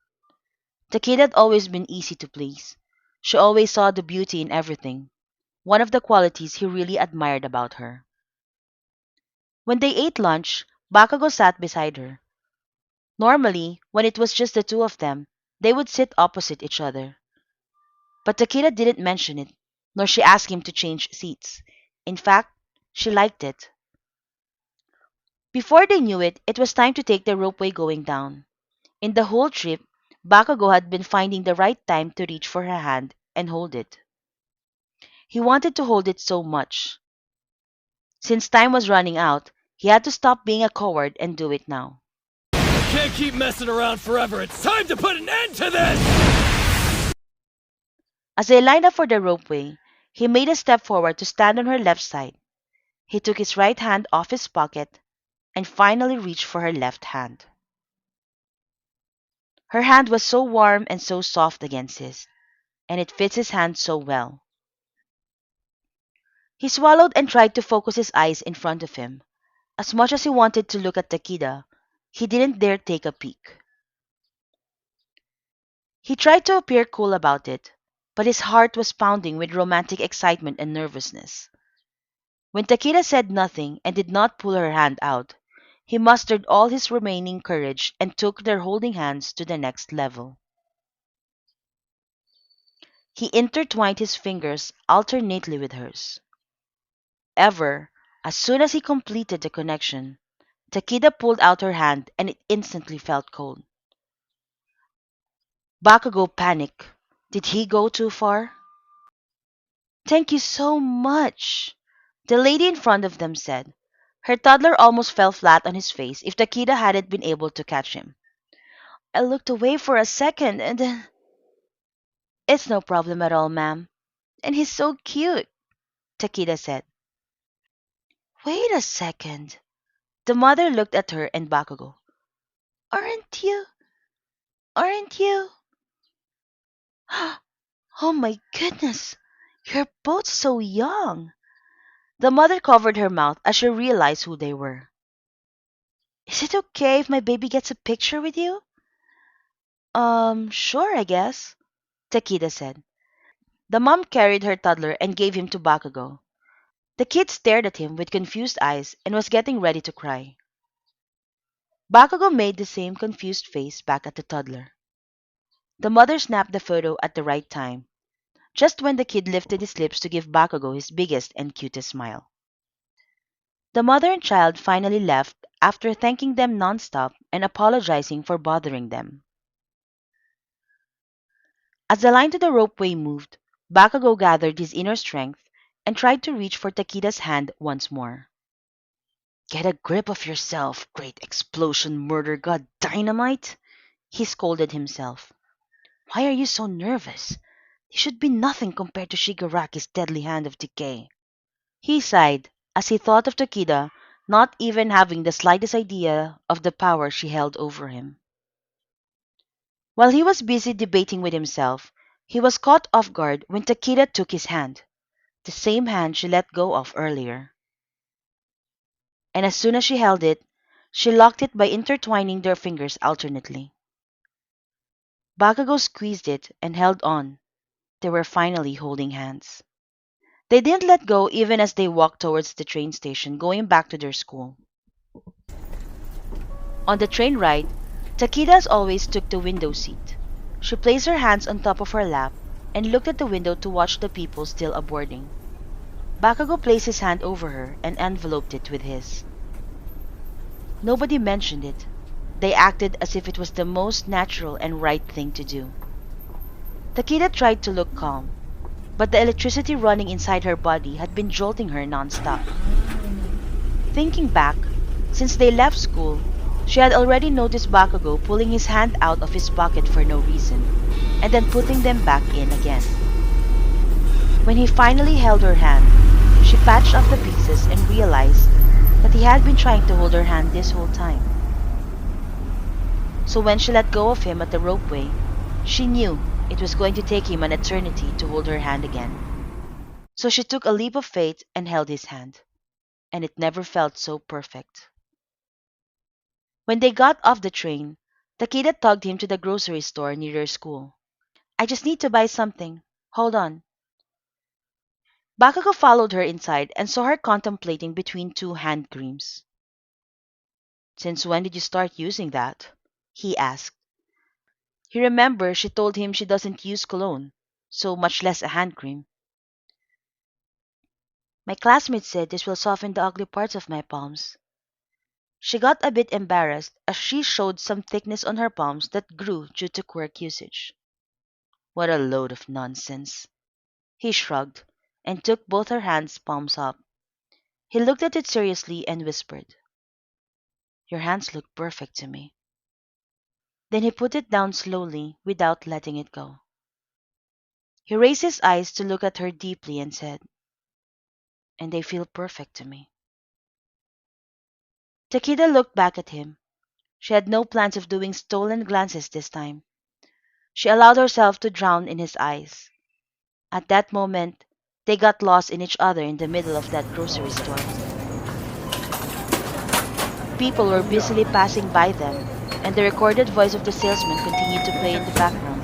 Takida had always been easy to please. She always saw the beauty in everything, one of the qualities he really admired about her. When they ate lunch, Bakugo sat beside her. Normally, when it was just the two of them, they would sit opposite each other. But Takida didn't mention it, nor she asked him to change seats. In fact, she liked it. Before they knew it, it was time to take the ropeway going down. In the whole trip, Bakugo had been finding the right time to reach for her hand and hold it. He wanted to hold it so much. Since time was running out, he had to stop being a coward and do it now. Can't keep messing around forever. It's time to put an end to this! As they lined up for the ropeway, he made a step forward to stand on her left side. He took his right hand off his pocket and finally reached for her left hand. Her hand was so warm and so soft against his, and it fits his hand so well. He swallowed and tried to focus his eyes in front of him. As much as he wanted to look at Takida, he didn't dare take a peek. He tried to appear cool about it, but his heart was pounding with romantic excitement and nervousness. When Takida said nothing and did not pull her hand out, he mustered all his remaining courage and took their holding hands to the next level. He intertwined his fingers alternately with hers. As soon as he completed the connection, Takida pulled out her hand and it instantly felt cold. Bakugo panicked. Did he go too far? Thank you so much, the lady in front of them said. Her toddler almost fell flat on his face if Takida hadn't been able to catch him. I looked away for a second and then... It's no problem at all, ma'am. And he's so cute, Takida said. Wait a second. The mother looked at her and Bakugo. Aren't you? Aren't you? Oh my goodness. You're both so young. The mother covered her mouth as she realized who they were. Is it okay if my baby gets a picture with you? Sure, I guess, Takida said. The mom carried her toddler and gave him to Bakugo. The kid stared at him with confused eyes and was getting ready to cry. Bakugo made the same confused face back at the toddler. The mother snapped the photo at the right time, just when the kid lifted his lips to give Bakugo his biggest and cutest smile. The mother and child finally left after thanking them nonstop and apologizing for bothering them. As the line to the ropeway moved, Bakugo gathered his inner strength and tried to reach for Takida's hand once more. Get a grip of yourself, great explosion murder god dynamite! He scolded himself. Why are you so nervous? You should be nothing compared to Shigaraki's deadly hand of decay. He sighed as he thought of Takida not even having the slightest idea of the power she held over him. While he was busy debating with himself, he was caught off guard when Takida took his hand, the same hand she let go of earlier. And as soon as she held it, she locked it by intertwining their fingers alternately. Bakugo squeezed it and held on. They were finally holding hands. They didn't let go even as they walked towards the train station going back to their school. On the train ride, Takida as always took the window seat. She placed her hands on top of her lap and looked at the window to watch the people still aboarding. Bakugo placed his hand over her and enveloped it with his. Nobody mentioned it. They acted as if it was the most natural and right thing to do. Takida tried to look calm, but the electricity running inside her body had been jolting her non-stop. Thinking back, since they left school, she had already noticed Bakugo pulling his hand out of his pocket for no reason, and then putting them back in again. When he finally held her hand, she patched off the pieces and realized that he had been trying to hold her hand this whole time. So when she let go of him at the ropeway, she knew it was going to take him an eternity to hold her hand again. So she took a leap of faith and held his hand. And it never felt so perfect. When they got off the train, Takida tugged him to the grocery store near their school. I just need to buy something. Hold on. Bakugo followed her inside and saw her contemplating between two hand creams. Since when did you start using that? He asked. He remembered she told him she doesn't use cologne, so much less a hand cream. My classmate said this will soften the ugly parts of my palms. She got a bit embarrassed as she showed some thickness on her palms that grew due to quirk usage. What a load of nonsense. He shrugged and took both her hands' palms up. He looked at it seriously and whispered, "Your hands look perfect to me." Then he put it down slowly without letting it go. He raised his eyes to look at her deeply and said, "And they feel perfect to me." Takida looked back at him. She had no plans of doing stolen glances this time. She allowed herself to drown in his eyes. At that moment, they got lost in each other in the middle of that grocery store. People were busily passing by them, and the recorded voice of the salesman continued to play in the background.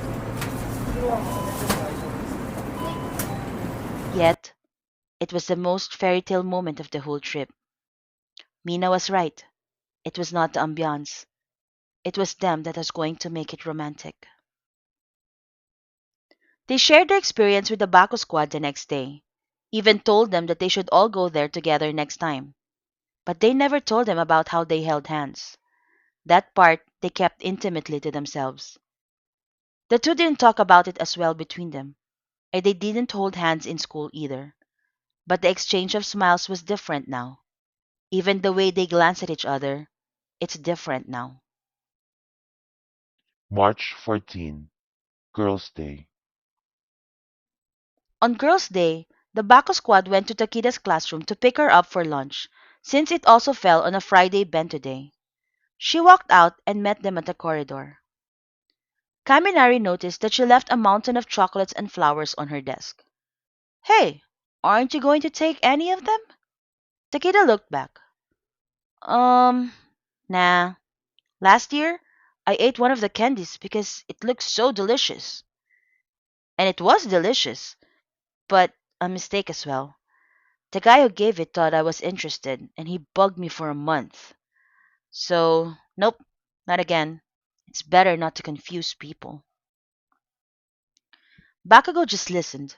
Yet, it was the most fairy tale moment of the whole trip. Mina was right. It was not the ambiance. It was them that was going to make it romantic. They shared their experience with the Baku squad the next day, even told them that they should all go there together next time. But they never told them about how they held hands. That part they kept intimately to themselves. The two didn't talk about it as well between them, and they didn't hold hands in school either. But the exchange of smiles was different now. Even the way they glanced at each other, it's different now. March 14, Girls' Day. On Girls' Day, the Baku squad went to Takida's classroom to pick her up for lunch, since it also fell on a Friday bento day. She walked out and met them at the corridor. Kaminari noticed that she left a mountain of chocolates and flowers on her desk. "Hey, aren't you going to take any of them?" Takida looked back. Um, nah. Last year, I ate one of the candies because it looked so delicious. And it was delicious, but a mistake as well. The guy who gave it thought I was interested, and he bugged me for a month. So, nope, not again. It's better not to confuse people. Bakugo just listened.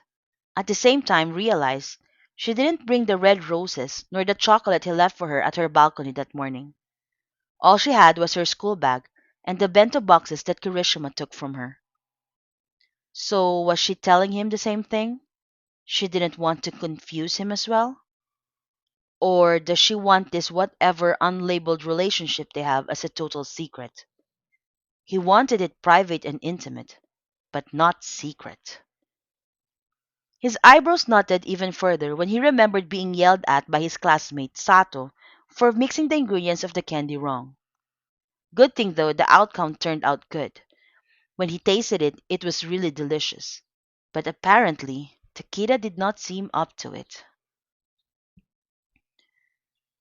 At the same time, realized she didn't bring the red roses nor the chocolate he left for her at her balcony that morning. All she had was her school bag and the bento boxes that Kirishima took from her. So, was she telling him the same thing? She didn't want to confuse him as well? Or does she want this whatever unlabeled relationship they have as a total secret? He wanted it private and intimate, but not secret. His eyebrows knotted even further when he remembered being yelled at by his classmate Sato for mixing the ingredients of the candy wrong. Good thing though, the outcome turned out good. When he tasted it, it was really delicious. But apparently, Takeda did not seem up to it.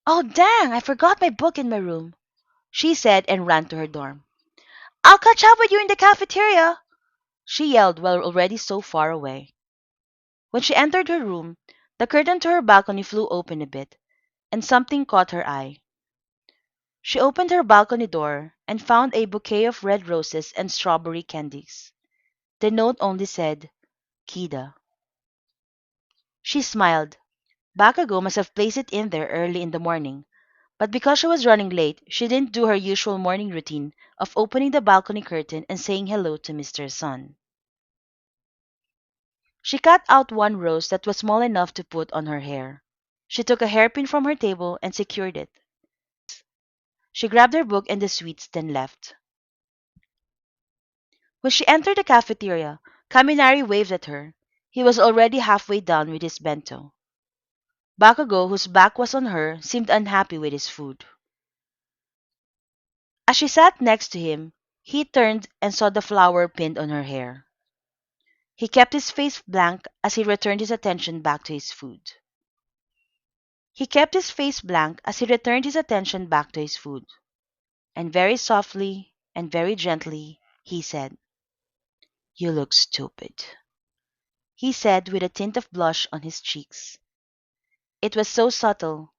"Oh, dang, I forgot my book in my room," she said and ran to her dorm. "I'll catch up with you in the cafeteria," she yelled while already so far away. When she entered her room, the curtain to her balcony flew open a bit, and something caught her eye. She opened her balcony door and found a bouquet of red roses and strawberry candies. The note only said, "Kida." She smiled. Bakugo must have placed it in there early in the morning, but because she was running late, she didn't do her usual morning routine of opening the balcony curtain and saying hello to Mr. Sun. She cut out one rose that was small enough to put on her hair. She took a hairpin from her table and secured it. She grabbed her book and the sweets, then left. When she entered the cafeteria, Kaminari waved at her. He was already halfway done with his bento. Bakugo, whose back was on her, seemed unhappy with his food. As she sat next to him, he turned and saw the flower pinned on her hair. He kept his face blank as he returned his attention back to his food. He kept his face blank as he returned his attention back to his food. And very softly and very gently, he said, "You look stupid," he said with a tint of blush on his cheeks. It was so subtle,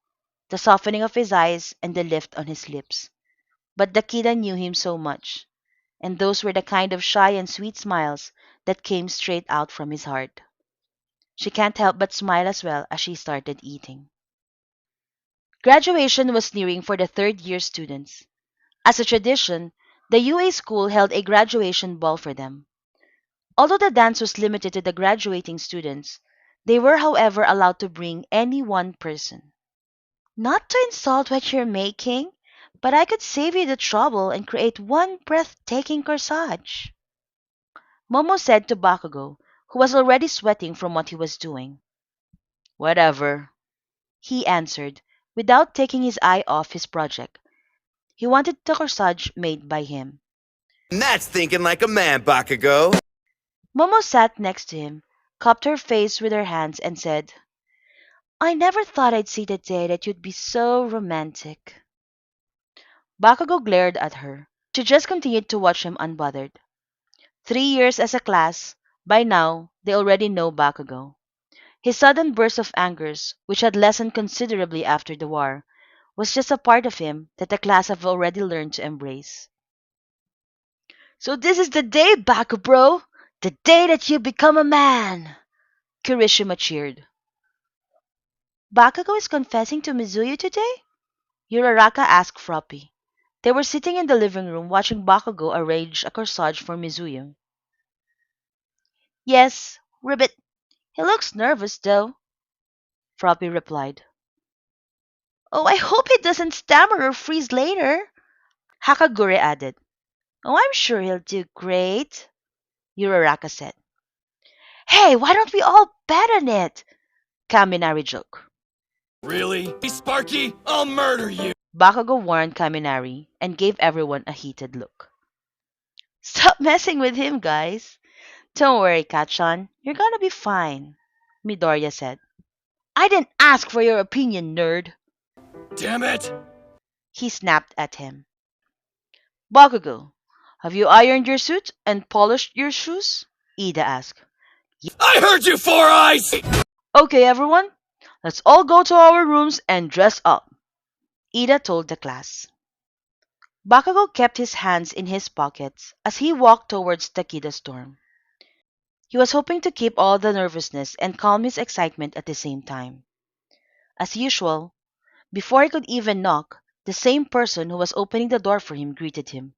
the softening of his eyes and the lift on his lips. But the Kida knew him so much, and those were the kind of shy and sweet smiles that came straight out from his heart. She can't help but smile as well as she started eating. Graduation was nearing for the third-year students. As a tradition, the UA school held a graduation ball for them. Although the dance was limited to the graduating students, they were, however, allowed to bring any one person. Not to insult what you're making, but I could save you the trouble and create one breathtaking corsage, Momo said to Bakugo, who was already sweating from what he was doing. Whatever, he answered, without taking his eye off his project. He wanted the corsage made by him. And that's thinking like a man, Bakugo. Momo sat next to him, cupped her face with her hands, and said, I never thought I'd see the day that you'd be so romantic. Bakugo glared at her. She just continued to watch him unbothered. 3 years as a class, by now, they already know Bakugo. His sudden burst of angers, which had lessened considerably after the war, was just a part of him that the class have already learned to embrace. So this is the day, Bakubro! The day that you become a man! Kirishima cheered. Bakugo is confessing to Mizuyo today? Uraraka asked Froppy. They were sitting in the living room watching Bakugo arrange a corsage for Mizuyo. Yes, Ribbit. He looks nervous, though, Froppy replied. Oh, I hope he doesn't stammer or freeze later, Hakagure added. Oh, I'm sure he'll do great, Uraraka said. Hey, why don't we all bet on it? Kaminari joked. Really? Sparky, I'll murder you! Bakugo warned Kaminari and gave everyone a heated look. Stop messing with him, guys. Don't worry, Kachan. You're gonna be fine, Midoriya said. I didn't ask for your opinion, nerd. Damn it! He snapped at him. Bakugo, have you ironed your suit and polished your shoes? Ida asked. I heard you, Four Eyes! Okay, everyone. Let's all go to our rooms and dress up, Ida told the class. Bakugo kept his hands in his pockets as he walked towards Takida's dorm. He was hoping to keep all the nervousness and calm his excitement at the same time. As usual, before he could even knock, the same person who was opening the door for him greeted him.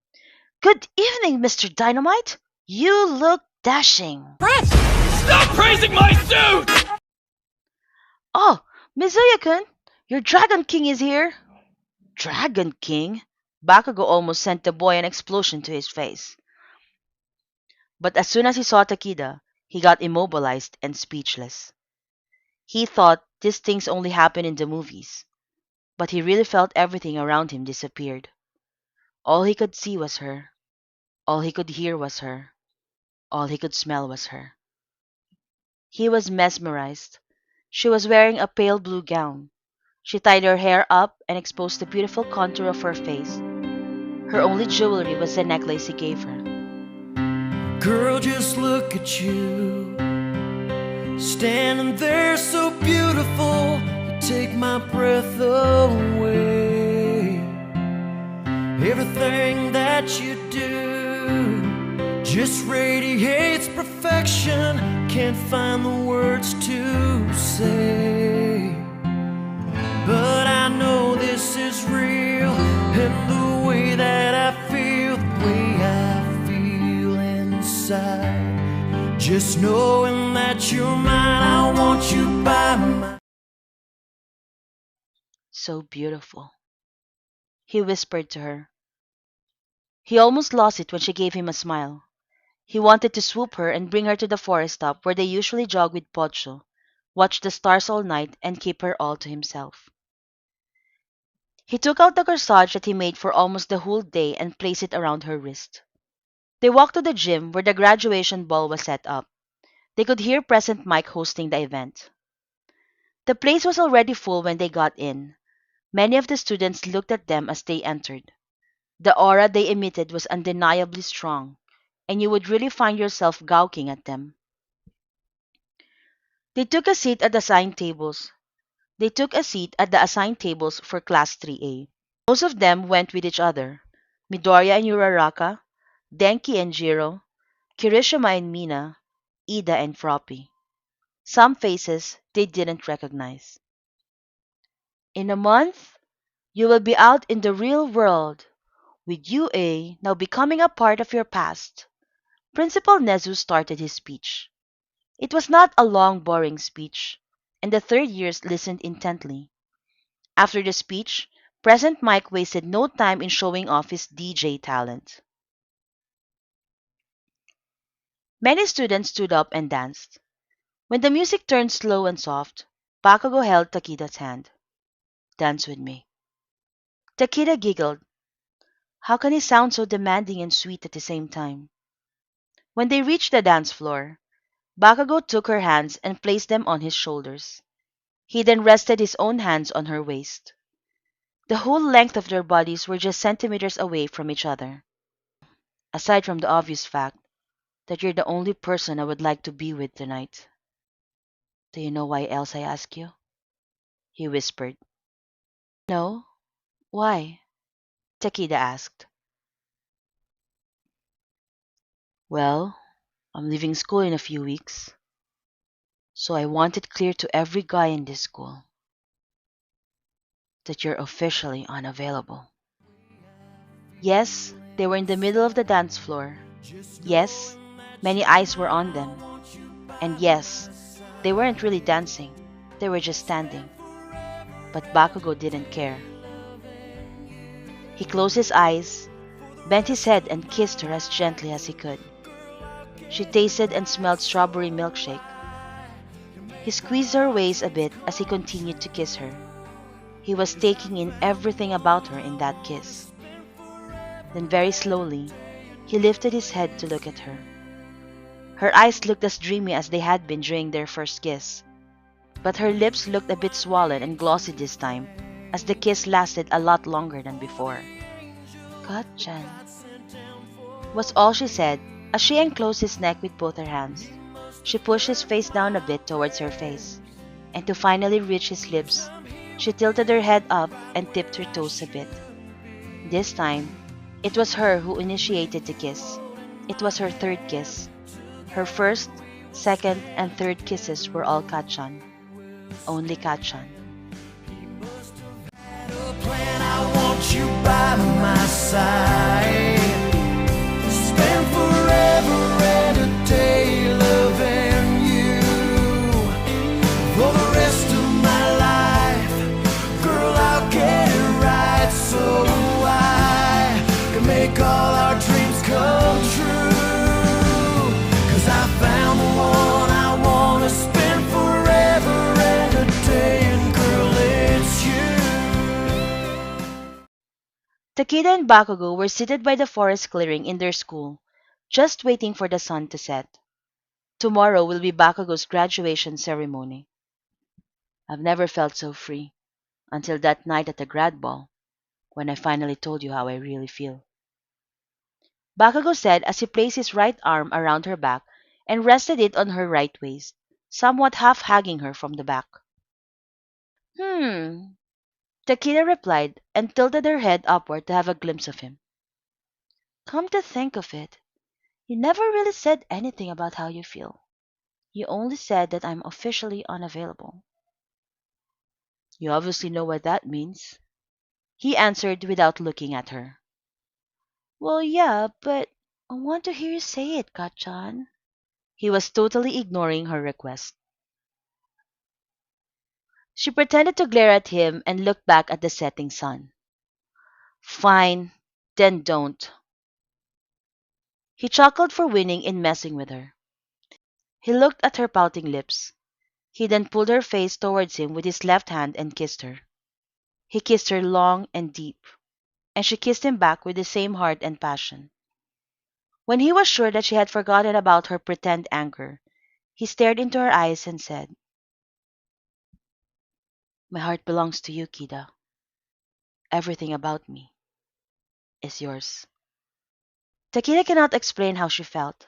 Good evening, Mr. Dynamite. You look dashing. Stop praising my suit! Oh, Mizuyo-kun, your Dragon King is here. Dragon King? Bakugo almost sent the boy an explosion to his face. But as soon as he saw Takida, he got immobilized and speechless. He thought these things only happen in the movies, but he really felt everything around him disappeared. All he could see was her. All he could hear was her. All he could smell was her. He was mesmerized. She was wearing a pale blue gown. She tied her hair up and exposed the beautiful contour of her face. Her only jewelry was the necklace he gave her. Girl, just look at you, standing there so beautiful, you take my breath away. Everything that you do just radiates perfection, can't find the words to say. But I know this is real, and the way that I feel, the way I feel inside, just knowing that you're mine, I want you by my... So beautiful, he whispered to her. He almost lost it when she gave him a smile. He wanted to swoop her and bring her to the forest top where they usually jog with Pocho, watch the stars all night, and keep her all to himself. He took out the corsage that he made for almost the whole day and placed it around her wrist. They walked to the gym where the graduation ball was set up. They could hear Present Mike hosting the event. The place was already full when they got in. Many of the students looked at them as they entered. The aura they emitted was undeniably strong, and you would really find yourself gawking at them. They took a seat at the assigned tables. For Class 3A. Most of them went with each other. Midoriya and Uraraka, Denki and Jiro, Kirishima and Mina, Ida and Froppy. Some faces they didn't recognize. In a month, You will be out in the real world, with UA now becoming a part of your past. Principal Nezu started his speech. It was not a long, boring speech, and the third years listened intently. After the speech, Present Mike wasted no time in showing off his DJ talent. Many students stood up and danced. When the music turned slow and soft, Bakugo held Takida's hand. Dance with me. Takida giggled. How can he sound so demanding and sweet at the same time? When they reached the dance floor, Bakugo took her hands and placed them on his shoulders. He then rested his own hands on her waist. The whole length of their bodies were just centimeters away from each other. Aside from the obvious fact that you're the only person I would like to be with tonight. Do you know why else I ask you? He whispered. No? Why? Takida asked. Well, I'm leaving school in a few weeks, so I want it clear to every guy in this school that you're officially unavailable. Yes, they were in the middle of the dance floor. Yes, many eyes were on them. And yes, they weren't really dancing, they were just standing. But Bakugo didn't care. He closed his eyes, bent his head and kissed her as gently as he could. She tasted and smelled strawberry milkshake. He squeezed her waist a bit as he continued to kiss her. He was taking in everything about her in that kiss. Then very slowly, he lifted his head to look at her. Her eyes looked as dreamy as they had been during their first kiss, but her lips looked a bit swollen and glossy this time, as the kiss lasted a lot longer than before. "Gotchan," was all she said as she enclosed his neck with both her hands. She pushed his face down a bit towards her face, and to finally reach his lips, she tilted her head up and tipped her toes a bit. This time, it was her who initiated the kiss. It was her third kiss. Her first, second, and third kisses were all Kachan. Only Kachan. I want you by my side. Spend forever and a day loving you. For the rest of my life, girl, I'll get it right so I can make all our dreams come true. 'Cause I found the one I wanna spend forever and a day, and girl, it's you. Takida and Bakugo were seated by the forest clearing in their school, just waiting for the sun to set. Tomorrow will be Bakugo's graduation ceremony. I've never felt so free until that night at the grad ball, when I finally told you how I really feel. Bakugo said as he placed his right arm around her back and rested it on her right waist, somewhat half hugging her from the back. Hmm, Takida replied and tilted her head upward to have a glimpse of him. Come to think of it, you never really said anything about how you feel. You only said that I'm officially unavailable. You obviously know what that means, he answered without looking at her. Well, yeah, but I want to hear you say it, Kachan. He was totally ignoring her request. She pretended to glare at him and looked back at the setting sun. Fine, then don't. He chuckled for winning in messing with her. He looked at her pouting lips. He then pulled her face towards him with his left hand and kissed her. He kissed her long and deep, and she kissed him back with the same heart and passion. When he was sure that she had forgotten about her pretend anger, he stared into her eyes and said, My heart belongs to you, Kida. Everything about me is yours. Takida cannot explain how she felt.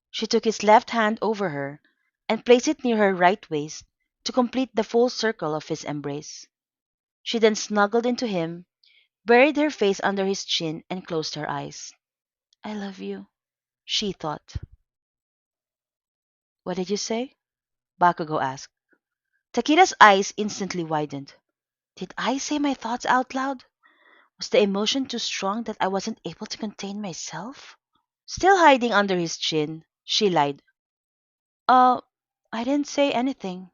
She took his left hand over her and placed it near her right waist to complete the full circle of his embrace. She then snuggled into him, buried her face under his chin, and closed her eyes. I love you, she thought. What did you say? Bakugo asked. Takida's eyes instantly widened. Did I say my thoughts out loud? Was the emotion too strong that I wasn't able to contain myself? Still hiding under his chin, she lied. Uh, I didn't say anything.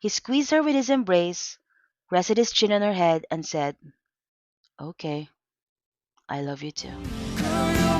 He squeezed her with his embrace, rested his chin on her head, and said, Okay, I love you too.